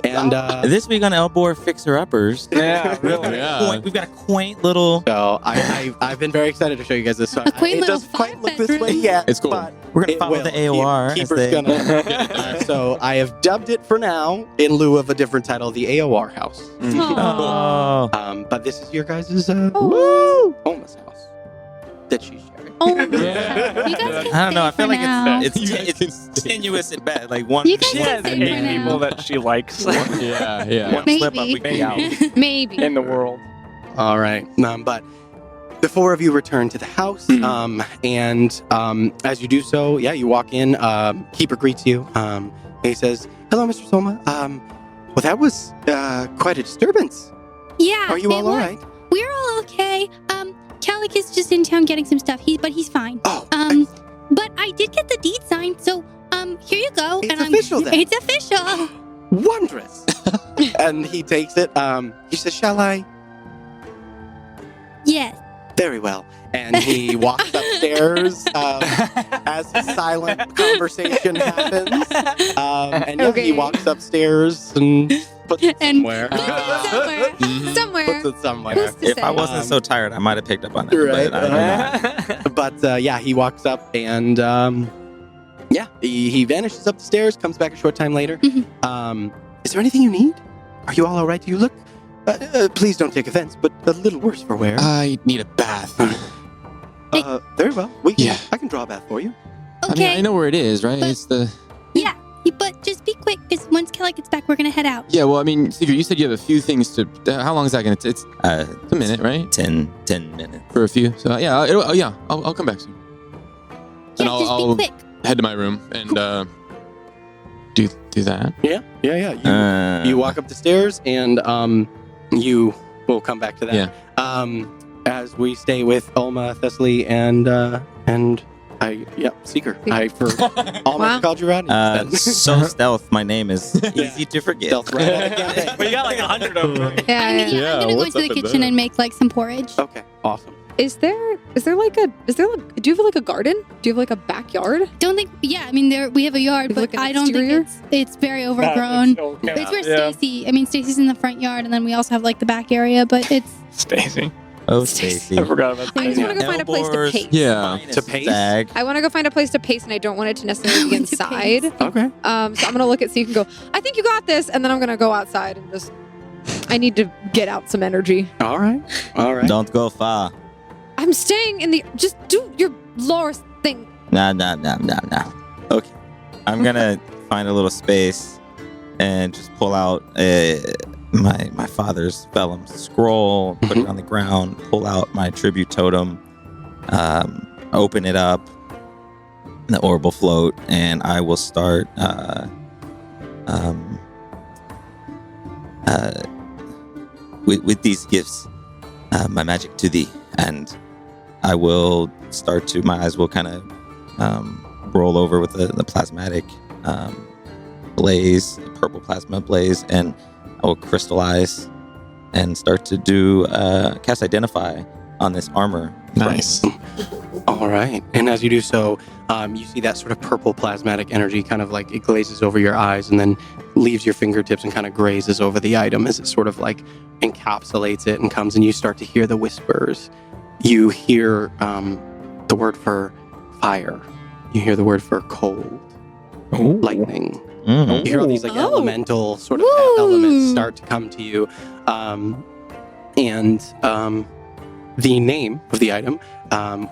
and This week on Elbor Fixer Uppers. Yeah, really. Yeah. We've got a quaint little. so I've been very excited to show you guys this. So A quaint it little doesn't quite look this way five-bedroom. yet. It's cool. But We're gonna it follow will. the AOR. as Keeper's they- gonna. So I have dubbed it for now in lieu of a different title, the AOR House. Oh. But this is your guys' Woo! Alma's house. that she's sharing. Oh, Yeah. you guys can I don't know. I stay feel for like now. it's tenuous at best. Like one. You guys She can has stay 8 for now. people that she likes Yeah. One slip up, we be out. Maybe. in the world. All right. But the four of you return to the house, and as you do so, you walk in. Keeper greets you. And he says, "Hello, Mr. Soma. Well, that was quite a disturbance. Yeah. Are you it all was. right? We're all okay. Calic is just in town getting some stuff. But he's fine. Oh, But I did get the deed signed, so here you go. It's official then. It's official. wondrous." And he takes it. He says, "Shall I?" Yes. Very well. And he walks upstairs as a silent conversation happens. And Okay. he walks upstairs and puts it And- somewhere. Somewhere. Somewhere. Puts it somewhere. Who's to If I say? wasn't so tired, I might have picked up on that. Right. But I don't know. But he walks up and he vanishes up the stairs, comes back a short time later. Mhm. Is there anything you need? Are you all right? Do you look? Please don't take offense, but a little worse for wear. I need a bath. Very well. Yeah. I can draw a bath for you. Okay. I mean, I know where it is, right? But- It's the. But just be quick, because once Kelly gets back, we're gonna head out. Yeah, well, I mean, Secret, you said you have a few things to. How long is that going to take? It's a minute, right? 10 minutes. For a few. So, I'll come back soon. Yeah, And just I'll be quick. head to my room and do that. Yeah. You walk up the stairs, and you will come back to that. Yeah. As we stay with Ulma, Thessaly, and Seeker. I almost Wow. called you Rodney. So stealth, my name is easy to forget. Stealth right out of campaign. We got like 100 of them. Yeah, I'm yeah. Yeah, gonna go what's into the up with kitchen that? and make like some porridge. Okay, awesome. Is there like do you have like a garden? Do you have like a backyard? Don't think. Yeah, I mean, we have a yard, Is it but like an I don't exterior? think it's very overgrown. Yeah. It's where Stacy. I mean, Stacy's in the front yard, and then we also have like the back area. But it's Stacy. Oh, Stacy. I forgot about I just Stacy. want to go find a place to Elbor's pace. Yeah. To pace? Stag. I want to go find a place to pace, and I don't want it to necessarily be To inside. pace. Okay. So I'm gonna look at Seek and go, I think you got this, and then I'm gonna go outside and just. I need to get out some energy. All right. Don't go far. I'm staying in the. Just do your lore thing. No. Okay. I'm gonna find a little space and just pull out my father's vellum scroll, put it on the ground, pull out my tribute totem, open it up, the orb will float, and I will start with these gifts, my magic to thee, and I will start to, my eyes will kind of roll over with the plasmatic blaze, the purple plasma blaze, and I will crystallize and start to do cast Identify on this armor. Nice. All right. And as you do so, you see that sort of purple plasmatic energy kind of like it glazes over your eyes and then leaves your fingertips and kind of grazes over the item as it sort of like encapsulates it and comes, and you start to hear the whispers. You hear the word for fire. You hear the word for cold, lightning. Mm. You hear all these like Oh. elemental sort of Woo. elements start to come to you. And the name of the item,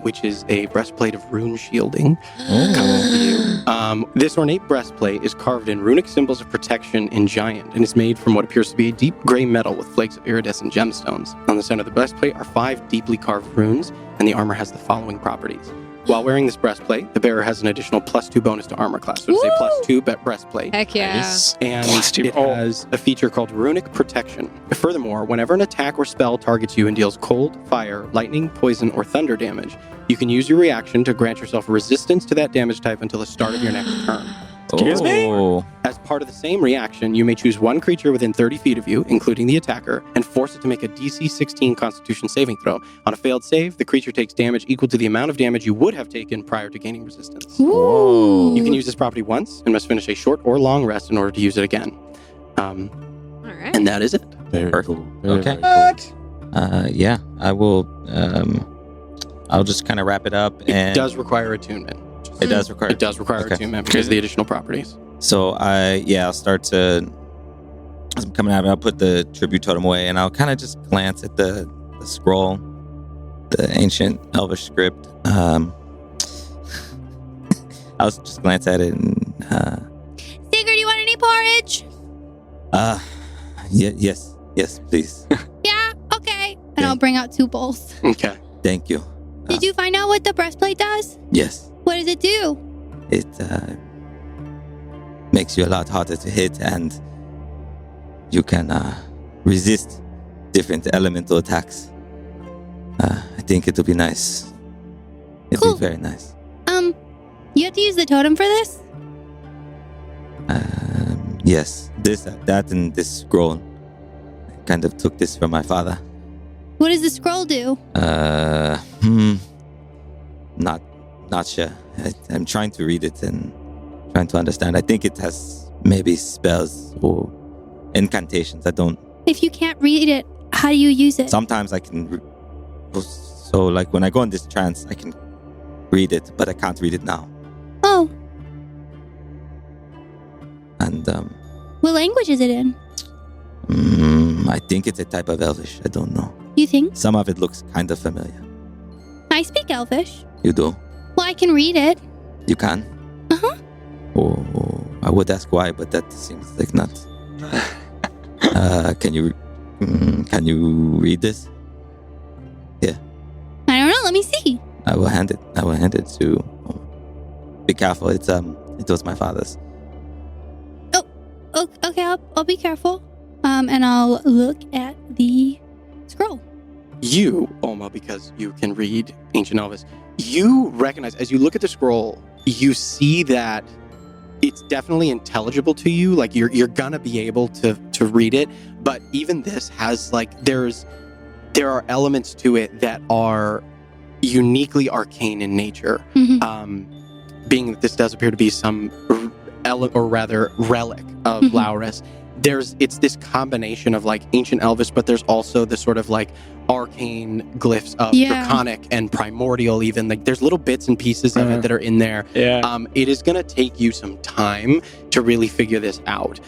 which is a breastplate of rune shielding, comes to you. This ornate breastplate is carved in runic symbols of protection in giant and is made from what appears to be a deep gray metal with flakes of iridescent gemstones. On the center of the breastplate are 5 deeply carved runes, and the armor has the following properties. While wearing this breastplate, the bearer has an additional +2 bonus to armor class. So it's a +2 breastplate. Heck yeah. Nice. And +2. it has a feature called Runic Protection. Furthermore, whenever an attack or spell targets you and deals cold, fire, lightning, poison, or thunder damage, you can use your reaction to grant yourself resistance to that damage type until the start of your next turn. Excuse me? Oh. As part of the same reaction, you may choose one creature within 30 feet of you, including the attacker, and force it to make a DC 16 Constitution saving throw. On a failed save, the creature takes damage equal to the amount of damage you would have taken prior to gaining resistance. Whoa. You can use this property once and must finish a short or long rest in order to use it again. All right. And that is it. Very Perfect. cool. Very, Okay. very cool. Yeah, I will. I'll just kind of wrap it up. And It does require attunement. It does require. It does require Okay. attunement because of the additional properties. So I'll start to. As I'm coming out, I'll put the tribute totem away, and I'll kind of just glance at the scroll, the ancient Elvish script. I'll just glance at it and Sigurd, you want any porridge? Yes, please. Yeah, okay. And I'll bring out 2 bowls. Okay. Thank you. Did you find out what the breastplate does? Yes, What does it do? it makes you a lot harder to hit, and you can resist different elemental attacks. I think it'll be nice. It'll Cool. be very nice. You have to use the totem for this? Yes, that, and this scroll. I kind of took this from my father. What does the scroll do? Not sure. I'm trying to read it and trying to understand. I think it has maybe spells or incantations. I don't. If you can't read it, how do you use it? Sometimes I can. So, like when I go in this trance, I can read it, but I can't read it now. Oh, And what language is it in? I think it's a type of Elvish. I don't know. You think? Some of it looks kind of familiar. I speak Elvish. You do? Well, I can read it. You can? Uh-huh. Oh, I would ask why, but that seems like not. Can you read this? I don't know. Let me see. I will hand it to. Be careful. It was my father's. Oh, okay. I'll be careful. And I'll look at the scroll. You, Oma, because you can read Ancient Elvish, you recognize, as you look at the scroll, you see that it's definitely intelligible to you. Like, you're gonna be able to read it, but even this has, like, there are elements to it that are uniquely arcane in nature. Mm-hmm. Being that this does appear to be some relic of Mhm. Laurus, it's this combination of like ancient Elvish, but there's also this sort of like arcane glyphs of draconic and primordial. Even like there's little bits and pieces of it that are in there. Yeah. It is going to take you some time to really figure this out.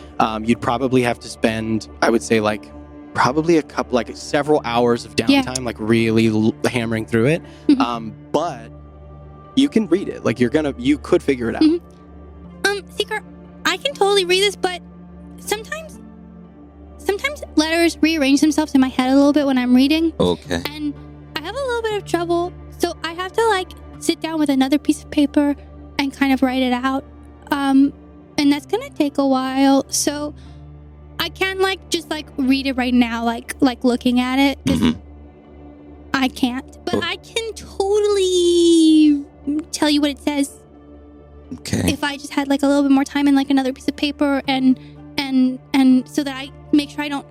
You'd probably have to spend, I would say, like probably several hours of downtime, like really hammering through it. Mhm. But you can read it. Like you could figure it out. Mhm. Secret, I can totally read this, but sometimes letters rearrange themselves in my head a little bit when I'm reading. Okay. And I have a little bit of trouble, so I have to like sit down with another piece of paper and kind of write it out. And that's gonna take a while. So I can't just read it right now, like looking at it. 'Cause Mhm. I can't, but Oh. I can totally tell you what it says Okay. if I just had like a little bit more time and like another piece of paper and so that I make sure I don't,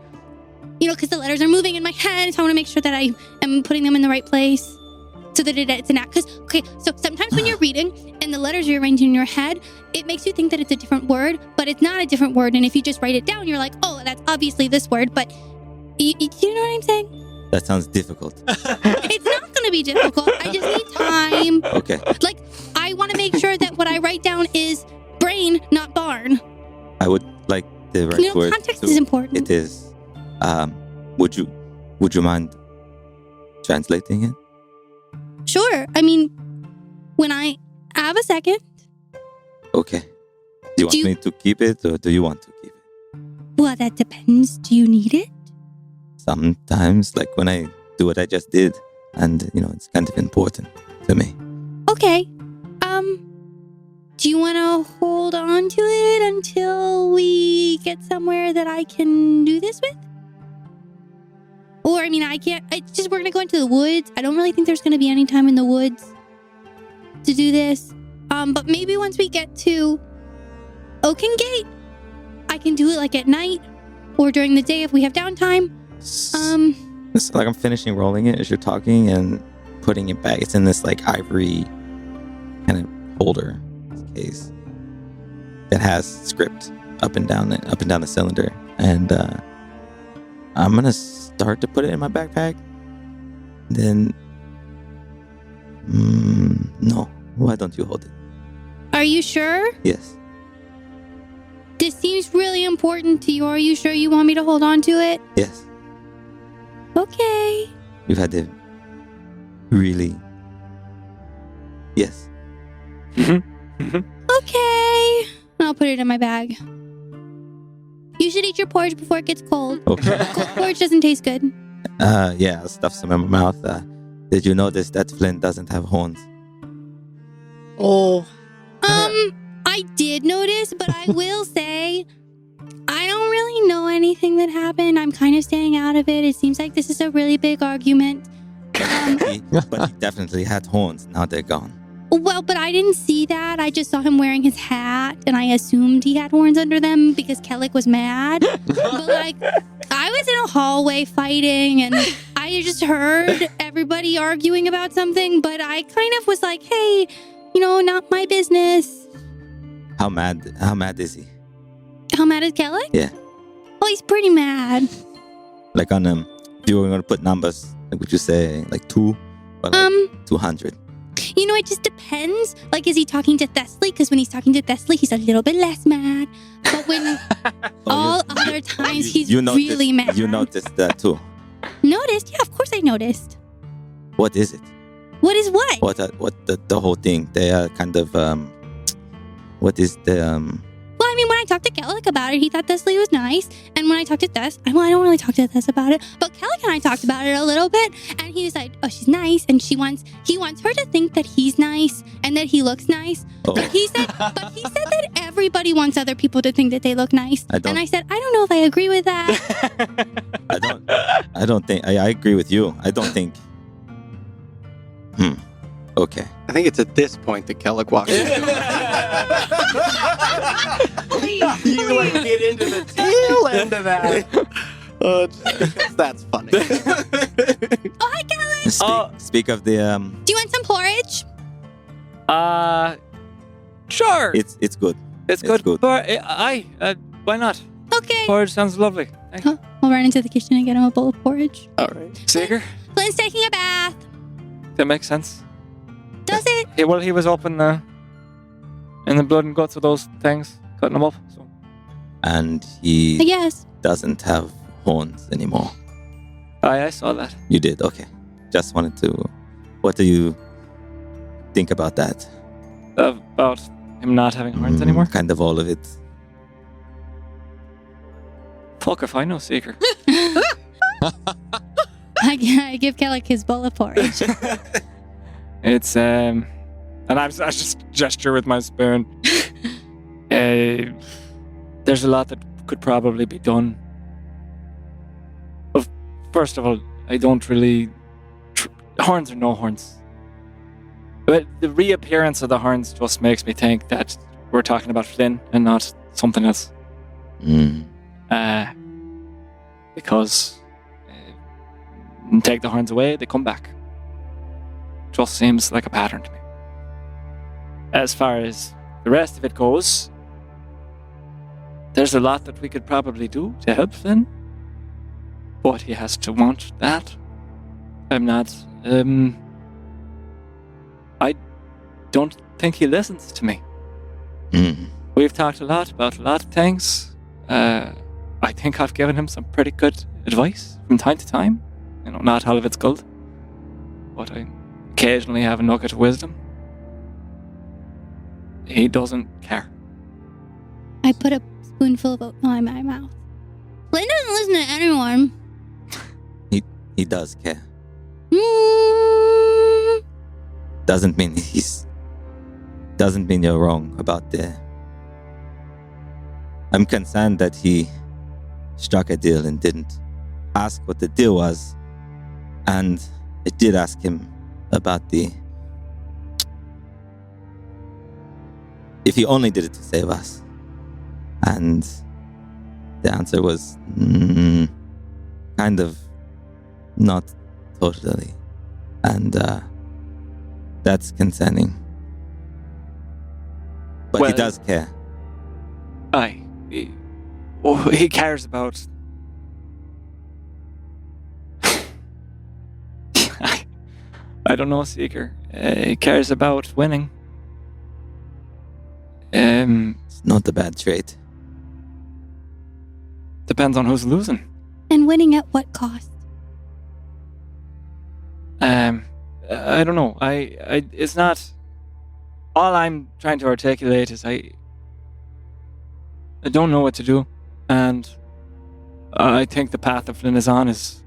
because the letters are moving in my head, so I want to make sure that I am putting them in the right place so that it's an act. So sometimes when you're reading and the letters are arranged in your head, it makes you think that it's a different word, but it's not a different word. And if you just write it down, you're like, oh, that's obviously this word, but you know what I'm saying? That sounds difficult. It's not going to be difficult. I just need time. Okay. Like, I want to make sure that what I write down is brain, not barn. I would like the right word. Context to- is important. It is. Would you mind translating it? Sure. I mean, when I have a second. Okay. Do you want me to keep it, or do you want to keep it? Well, that depends. Do you need it? Sometimes, like when I do what I just did, and it's kind of important to me. Okay. Do you want to hold on to it until we get somewhere that I can do this with? Or, I mean, I can't. It's just we're going to go into the woods. I don't really think there's going to be any time in the woods to do this. But maybe once we get to Oaken Gate, I can do it like at night or during the day if we have downtime. It's like I'm finishing rolling it as you're talking and putting it back. It's in this like ivory kind of holder case that has script up and down the cylinder, and I'm gonna start to put it in my backpack. Then, no. Why don't you hold it? Are you sure? Yes. This seems really important to you. Are you sure you want me to hold on to it? Yes. Okay. We've had to really. Yes. Okay. I'll put it in my bag. You should eat your porridge before it gets cold. Okay. Cold porridge doesn't taste good. Yeah, I'll stuff some in my mouth. Did you notice that Flynn doesn't have horns? Oh. I did notice, but I will say I don't really know anything that happened. I'm kind of staying out of it. It seems like this is a really big argument. But he definitely had horns. Now they're gone. Well, but I didn't see that. I just saw him wearing his hat, and I assumed he had horns under them because Kellic was mad. But, like, I was in a hallway fighting, and I just heard everybody arguing about something, but I kind of was like, hey, not my business. How mad is he? How mad is Kellic? Yeah. Oh, he's pretty mad. Like on if you were going to put numbers, like would you say like 2 or like 200? It just depends. Like, is he talking to Thessaly? Because when he's talking to Thessaly, he's a little bit less mad. But when other times, he's really mad. You noticed that too? Noticed? Yeah, of course I noticed. What is it? What is what? What the whole thing? They are kind of what is the Well, I mean, when I talked to Kellic about it, he thought Thessaly was nice. And when I talked to Thess, I don't really talk to Thess about it, but Kellic and I talked about it a little bit, and he was like, "Oh, she's nice," and he wants her to think that he's nice and that he looks nice. Oh. But he said that everybody wants other people to think that they look nice. And I said, I don't know if I agree with that. I don't think I agree with you. I don't think. Okay. I think it's at this point that Kellic walks in. You like get into the tail end of that. Just because that's funny. Oh, hi, Kellic. Speak of the Do you want some porridge? Sure. It's good. It's good. Why not? Okay. Porridge sounds lovely. Thank you. I'll run into the kitchen and get him a bowl of porridge. All right. Seeker? Flynn's taking a bath. That makes sense. Does it? He was up in the blood and guts of those things, cutting them up. So. And he Yes. doesn't have horns anymore. I saw that. You did, okay. Just wanted to. What do you think about that? About him not having horns anymore? Kind of all of it. Fuck if I know, Seeker. I give Kellic his bowl of porridge. It's and I just gesture with my spoon. There's a lot that could probably be done. First of all, I don't really horns or no horns. But the reappearance of the horns just makes me think that we're talking about Flynn and not something else. Because take the horns away, they come back. Just seems like a pattern to me. As far as the rest of it goes, there's a lot that we could probably do to help Flynn, but he has to want that. I'm not. I don't think he listens to me. We've talked a lot about a lot of things. I think I've given him some pretty good advice from time to time. Not all of it's gold, but I occasionally have a nugget of wisdom. He doesn't care. I put a spoonful of oatmeal in my mouth. Flynn doesn't listen to anyone. He does care. Mm. Doesn't mean you're wrong about the. I'm concerned that he struck a deal and didn't ask what the deal was. And I did ask him about if he only did it to save us. And the answer was kind of not totally. And that's concerning. But he does care. He cares about. I don't know, Seeker. He cares about winning. It's not a bad trait. Depends on who's losing. And winning at what cost? I don't know. It's not. All I'm trying to articulate is I don't know what to do, and I think the path that Flynn is on is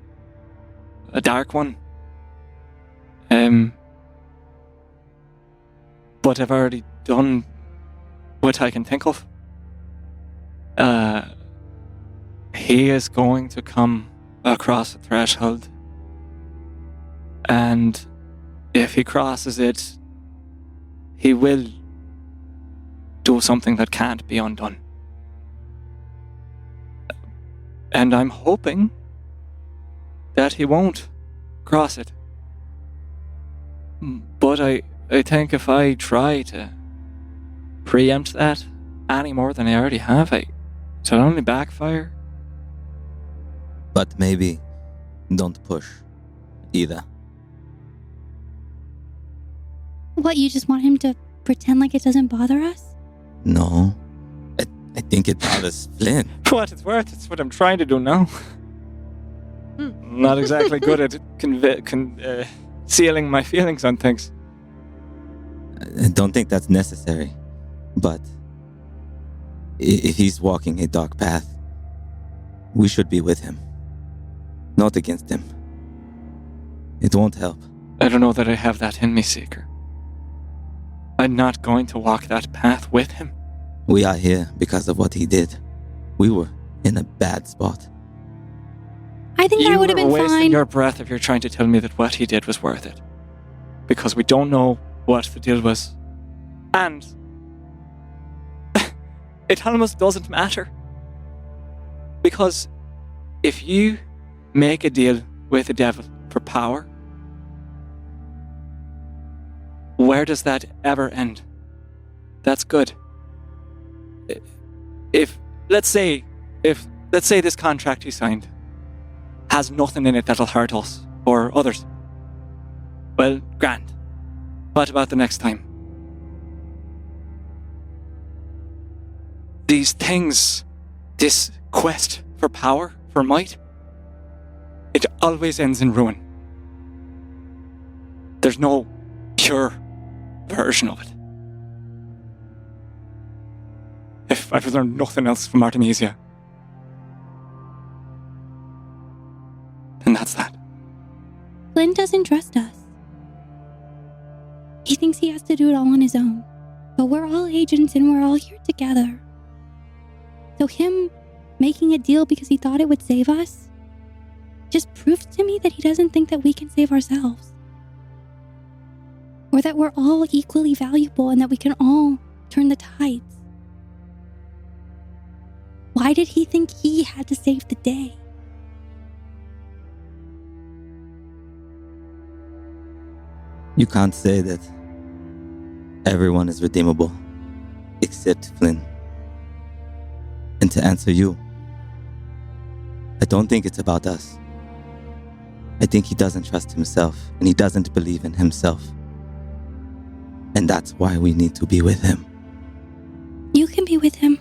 a dark one. But I've already done what I can think of. He is going to come across a threshold, and if he crosses it, he will do something that can't be undone. And I'm hoping that he won't cross it. But I think if I try to preempt that any more than I already have, it'll only backfire. But maybe don't push either. What, you just want him to pretend like it doesn't bother us? No. I think it bothers Flynn. For what it's worth, it's what I'm trying to do now. Not exactly good at sealing my feelings on things. I don't think that's necessary. But if he's walking a dark path, we should be with him, not against him. It won't help. I don't know that I have that in me, Seeker. I'm not going to walk that path with him. We are here because of what he did. We were in a bad spot. I think that would have been You were wasting fine. your breath if you're trying to tell me that what he did was worth it. Because we don't know what the deal was. And it almost doesn't matter. Because if you make a deal with the devil for power, where does that ever end? That's good. Let's say this contract he signed has nothing in it that'll hurt us or others. Well, grand. What about the next time? These things, this quest for power, for might, it always ends in ruin. There's no pure version of it. If I've learned nothing else from Artemisia, then that's that. Flynn doesn't trust us. He thinks he has to do it all on his own. But we're all agents and we're all here together. So him making a deal because he thought it would save us just proves to me that he doesn't think that we can save ourselves. Or that we're all equally valuable and that we can all turn the tides. Why did he think he had to save the day? You can't say that everyone is redeemable, except Flynn. And to answer you, I don't think it's about us. I think he doesn't trust himself, and he doesn't believe in himself. And that's why we need to be with him. You can be with him.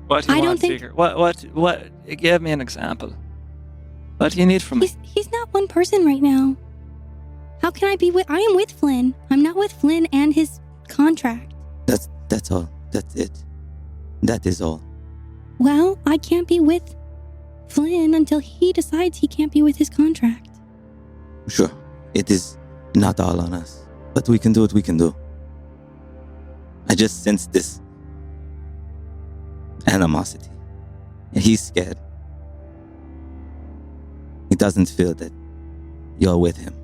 What do you I don't want, think- Seeker? What? Give me an example. What do you need from me? He's not one person right now. How can I be with... I am with Flynn. I'm not with Flynn and his contract. That's all. That's it. That is all. Well, I can't be with Flynn until he decides he can't be with his contract. Sure, it is not all on us, but we can do what we can do. I just sense this animosity, and he's scared. He doesn't feel that you're with him.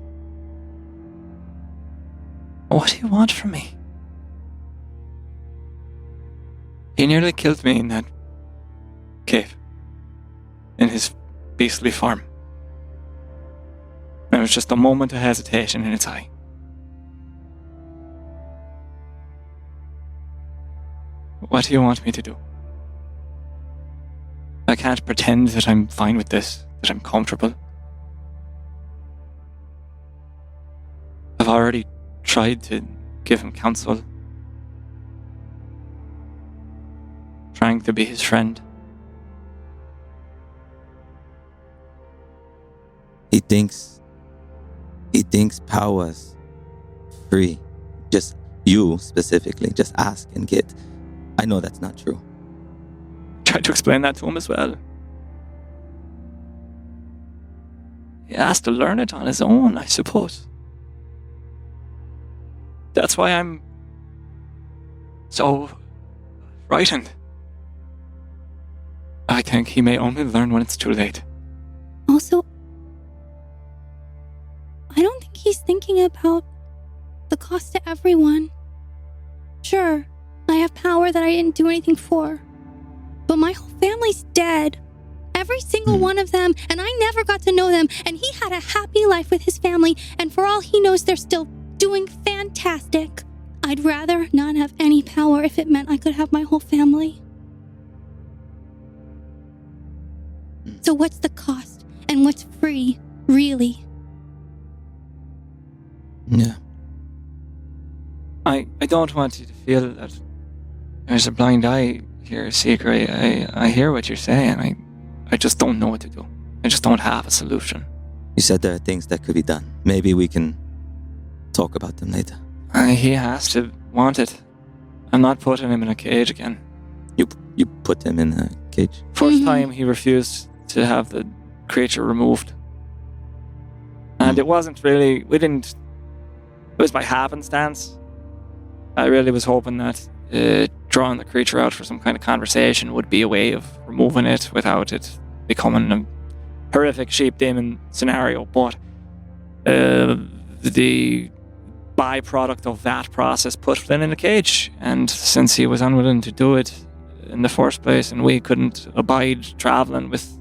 What do you want from me? He nearly killed me in that cave. In his beastly form. There was just a moment of hesitation in its eye. What do you want me to do? I can't pretend that I'm fine with this, that I'm comfortable. I've already tried to give him counsel. Trying to be his friend. He thinks He thinks power was free. Just you specifically. Just ask and get. I know that's not true. Tried to explain that to him as well. He has to learn it on his own, I suppose. That's why I'm so frightened. I think he may only learn when it's too late. Also, I don't think he's thinking about the cost to everyone. Sure, I have power that I didn't do anything for. But my whole family's dead. Every single one of them, and I never got to know them, and he had a happy life with his family, and for all he knows, they're still doing fantastic. I'd rather not have any power if it meant I could have my whole family. So what's the cost, and what's free, really? Yeah. I don't want you to feel that there's a blind eye here, Seeker. I hear what you're saying. I just don't know what to do. I just don't have a solution. You said there are things that could be done. Maybe we can talk about them later. He has to want it. I'm not putting him in a cage again. You put him in a cage? First time he refused to have the creature removed. And it wasn't really... It was by happenstance. I really was hoping that drawing the creature out for some kind of conversation would be a way of removing it without it becoming a horrific sheep demon scenario. But the byproduct of that process put Flynn in a cage. And since he was unwilling to do it in the first place, and we couldn't abide traveling with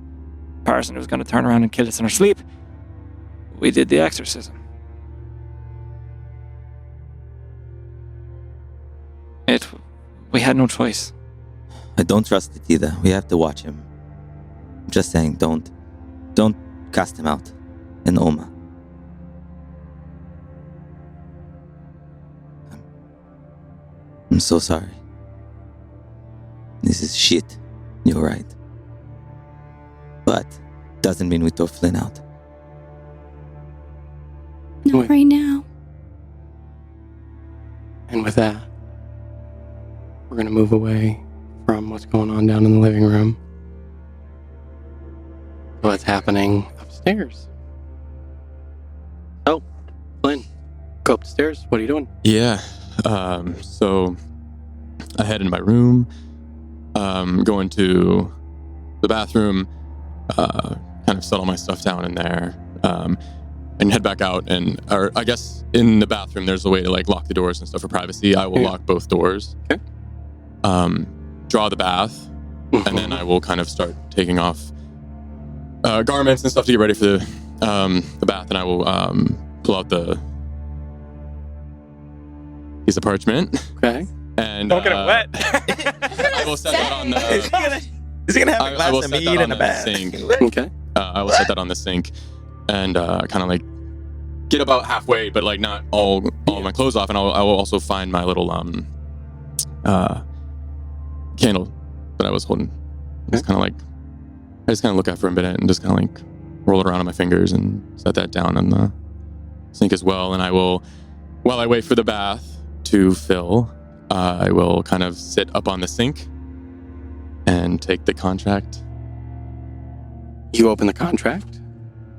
a person who was going to turn around and kill us in our sleep, we did the exorcism. We had no choice. I don't trust it either. We have to watch him. I'm just saying, don't cast him out in Oma. I'm so sorry. This is shit. You're right. But doesn't mean we throw Flynn out. Not right now. And with that, we're going to move away from what's going on down in the living room to what's happening upstairs. Oh, Flynn, go upstairs. What are you doing? Yeah. So I head into my room, go into the bathroom, kind of settle my stuff down in there, and head back out. Or I guess in the bathroom, there's a way to like lock the doors and stuff for privacy. I will lock both doors. Okay. Draw the bath, and then I will kind of start taking off garments and stuff to get ready for the bath, and I will pull out the piece of parchment. Okay. And Don't get it wet. I will set that on the. Is he gonna have a I will glass of set mead that on in a the bath? sink. Okay. I will set that on the sink, and kind of like get about halfway, but like not all of my clothes off, and I will also find my little candle that I was holding. Just kind of like, I just kind of look at it for a minute and just kind of like roll it around on my fingers and set that down on the sink as well. And I will, while I wait for the bath to fill, I will kind of sit up on the sink and take the contract. You open the contract.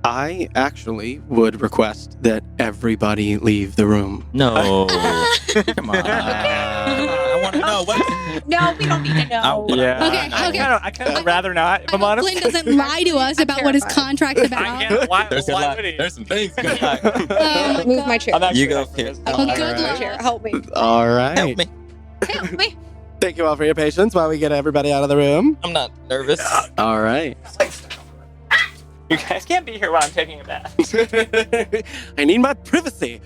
I actually would request that everybody leave the room. No. Come on. I want to know what. No, we don't need to know. Yeah. Okay. I kind of rather not, if I'm honest. Flynn doesn't lie to us about what his contract's about. Why There's would he? some things. Oh, Move my chair. I'm actually You go up for here. this. Oh, good Alright. luck. Chair, help me. All right. Help me. Help me. Thank you all for your patience while we get everybody out of the room. I'm not nervous. All right. You guys can't be here while I'm taking a bath. I need my privacy.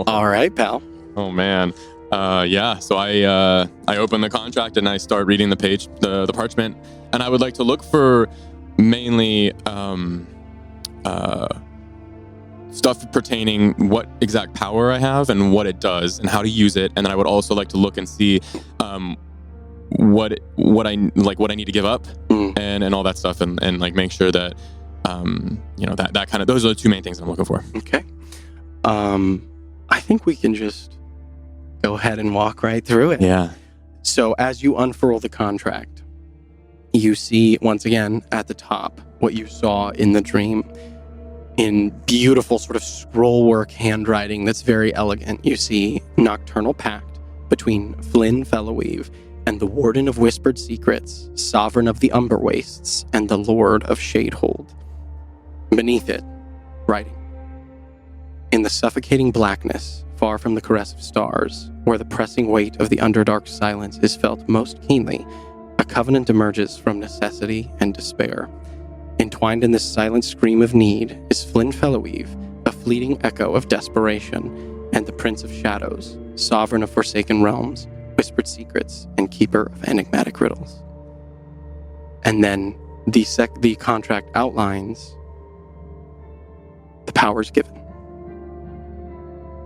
All right, pal. Oh man, yeah. So I open the contract and I start reading the page, the parchment, and I would like to look for mainly stuff pertaining what exact power I have and what it does and how to use it, and then I would also like to look and see what I need to give up and all that stuff, and like make sure that that kind of, those are the two main things I'm looking for. Okay. I think we can just go ahead and walk right through it. Yeah. So as you unfurl the contract, you see once again at the top what you saw in the dream in beautiful sort of scrollwork handwriting that's very elegant. You see nocturnal pact between Flynn Fellowweave and the Warden of Whispered Secrets, Sovereign of the Umber Wastes, and the Lord of Shadehold. Beneath it, writing, in the suffocating blackness, far from the caress of stars, where the pressing weight of the underdark silence is felt most keenly, a covenant emerges from necessity and despair. Entwined in this silent scream of need is Flynn Fellowweave, a fleeting echo of desperation, and the Prince of Shadows, Sovereign of Forsaken Realms, Whispered Secrets, and Keeper of Enigmatic Riddles. And then the contract outlines the powers given.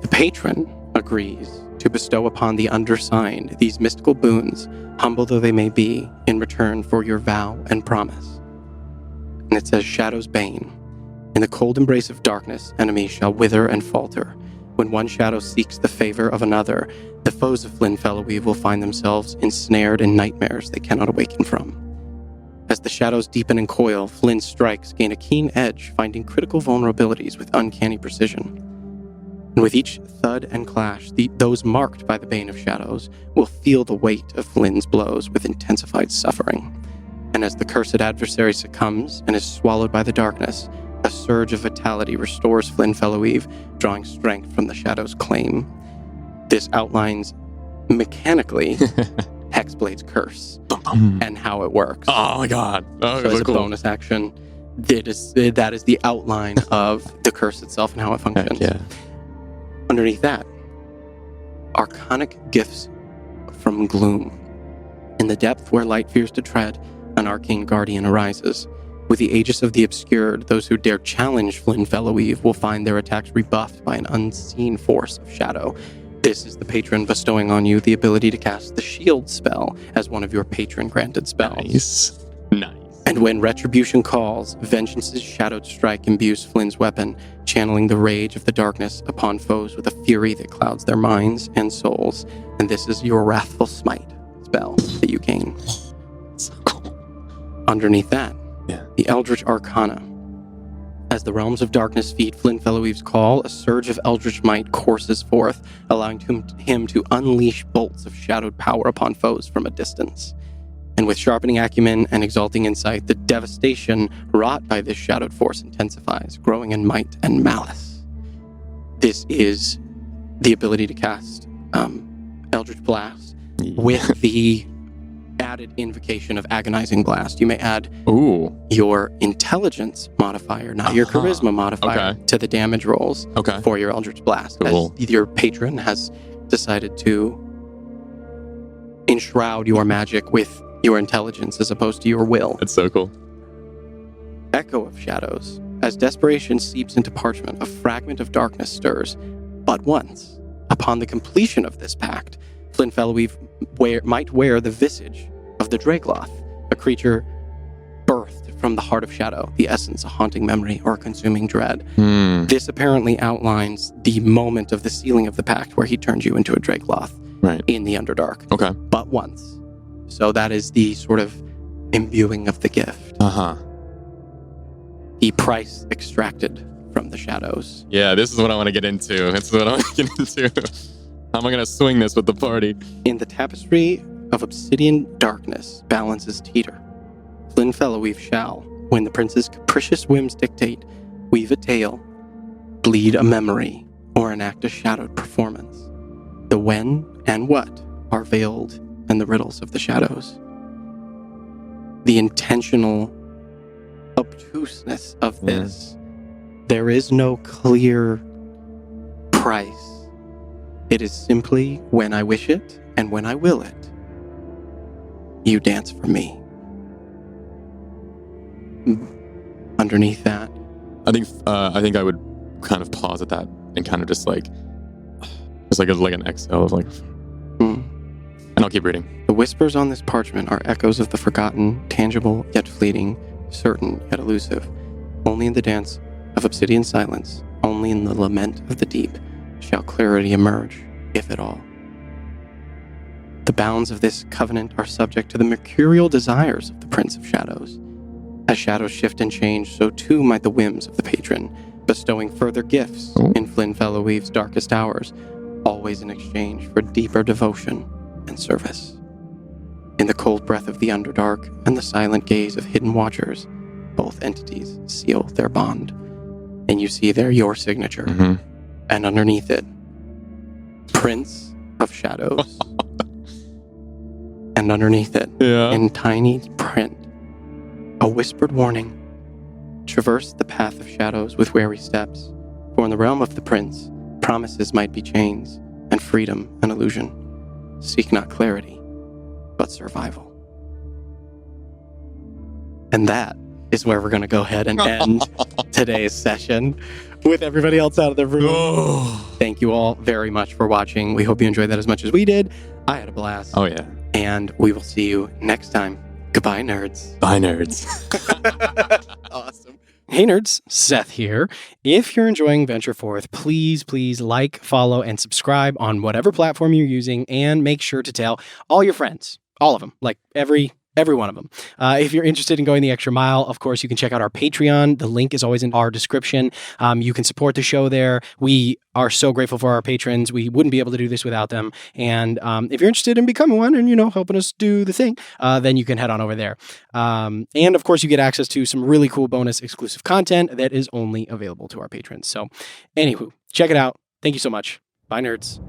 The patron agrees to bestow upon the undersigned these mystical boons, humble though they may be, in return for your vow and promise. And it says, Shadow's Bane. In the cold embrace of darkness, enemies shall wither and falter. When one shadow seeks the favor of another, the foes of Flynn Fellowweave will find themselves ensnared in nightmares they cannot awaken from. As the shadows deepen and coil, Flynn's strikes gain a keen edge, finding critical vulnerabilities with uncanny precision. And with each thud and clash, those marked by the Bane of Shadows will feel the weight of Flynn's blows with intensified suffering. And as the cursed adversary succumbs and is swallowed by the darkness, a surge of vitality restores Flynn Fellowweave, drawing strength from the Shadow's claim. This outlines mechanically Hexblade's curse and how it works. Oh my god. Oh, so as a cool. bonus action, that is the outline of the curse itself and how it functions. Heck yeah. Underneath that, arcanic gifts from gloom. In the depth where light fears to tread, an arcane guardian arises. With the aegis of the obscured, those who dare challenge Flynn Fellowweave will find their attacks rebuffed by an unseen force of shadow. This is the patron bestowing on you the ability to cast the shield spell as one of your patron-granted spells. Nice. And when retribution calls, Vengeance's shadowed strike imbues Flynn's weapon, channeling the rage of the darkness upon foes with a fury that clouds their minds and souls. And this is your Wrathful Smite spell that you gain. So cool. Underneath that, Yeah. the Eldritch Arcana. As the realms of darkness feed Flynn Fellowweave's call, a surge of eldritch might courses forth, allowing him to unleash bolts of shadowed power upon foes from a distance. And with sharpening acumen and exalting insight, the devastation wrought by this shadowed force intensifies, growing in might and malice. This is the ability to cast Eldritch Blast with the added invocation of Agonizing Blast. You may add your intelligence modifier, not your charisma modifier, to the damage rolls for your Eldritch Blast. Cool. As your patron has decided to enshroud your magic with your intelligence as opposed to your will. That's so cool. Echo of Shadows. As desperation seeps into parchment, a fragment of darkness stirs. But once, upon the completion of this pact, Flynn Fellowweave might wear the visage of the Dragloth, a creature birthed from the heart of shadow, the essence, a haunting memory, or a consuming dread. This apparently outlines the moment of the sealing of the pact where he turned you into a Dragloth in the Underdark. Okay. But once. So that is the sort of imbuing of the gift. The price extracted from the shadows. Yeah, this is what I want to get into. This is what I want to get into. How am I going to swing this with the party? In the tapestry of obsidian darkness balances teeter. Flynn Fellowweave shall, when the prince's capricious whims dictate, weave a tale, bleed a memory, or enact a shadowed performance. The when and what are veiled in the riddles of the shadows. The intentional obtuseness of this. There is no clear price. It is simply when I wish it and when I will it. You dance for me. Underneath that, I think I would kind of pause at that and kind of just like an exhale of like, and I'll keep reading. The whispers on this parchment are echoes of the forgotten, tangible yet fleeting, certain yet elusive. Only in the dance of obsidian silence, only in the lament of the deep, shall clarity emerge, if at all. The bounds of this covenant are subject to the mercurial desires of the Prince of Shadows. As shadows shift and change, so too might the whims of the patron, bestowing further gifts in Flynn Fellowweave's darkest hours, always in exchange for deeper devotion and service. In the cold breath of the Underdark and the silent gaze of hidden watchers, both entities seal their bond. And you see there your signature, and underneath it, Prince of Shadows. And underneath it, in tiny print, a whispered warning. Traverse the path of shadows with wary steps, for in the realm of the prince, promises might be chains, and freedom an illusion. Seek not clarity, but survival. And that is where we're going to go ahead and end today's session with everybody else out of the room. Thank you all very much for watching. We hope you enjoyed that as much as we did. I had a blast. Oh, yeah. And we will see you next time. Goodbye, nerds. Bye, nerds. Awesome. Hey, nerds. Seth here. If you're enjoying Venture Forth, please like, follow, and subscribe on whatever platform you're using, and make sure to tell all your friends. All of them. Like every one of them. If you're interested in going the extra mile, of course, you can check out our Patreon. The link is always in our description. You can support the show there. We are so grateful for our patrons. We wouldn't be able to do this without them. And if you're interested in becoming one and, helping us do the thing, then you can head on over there. And of course, you get access to some really cool bonus exclusive content that is only available to our patrons. So anywho, check it out. Thank you so much. Bye, nerds.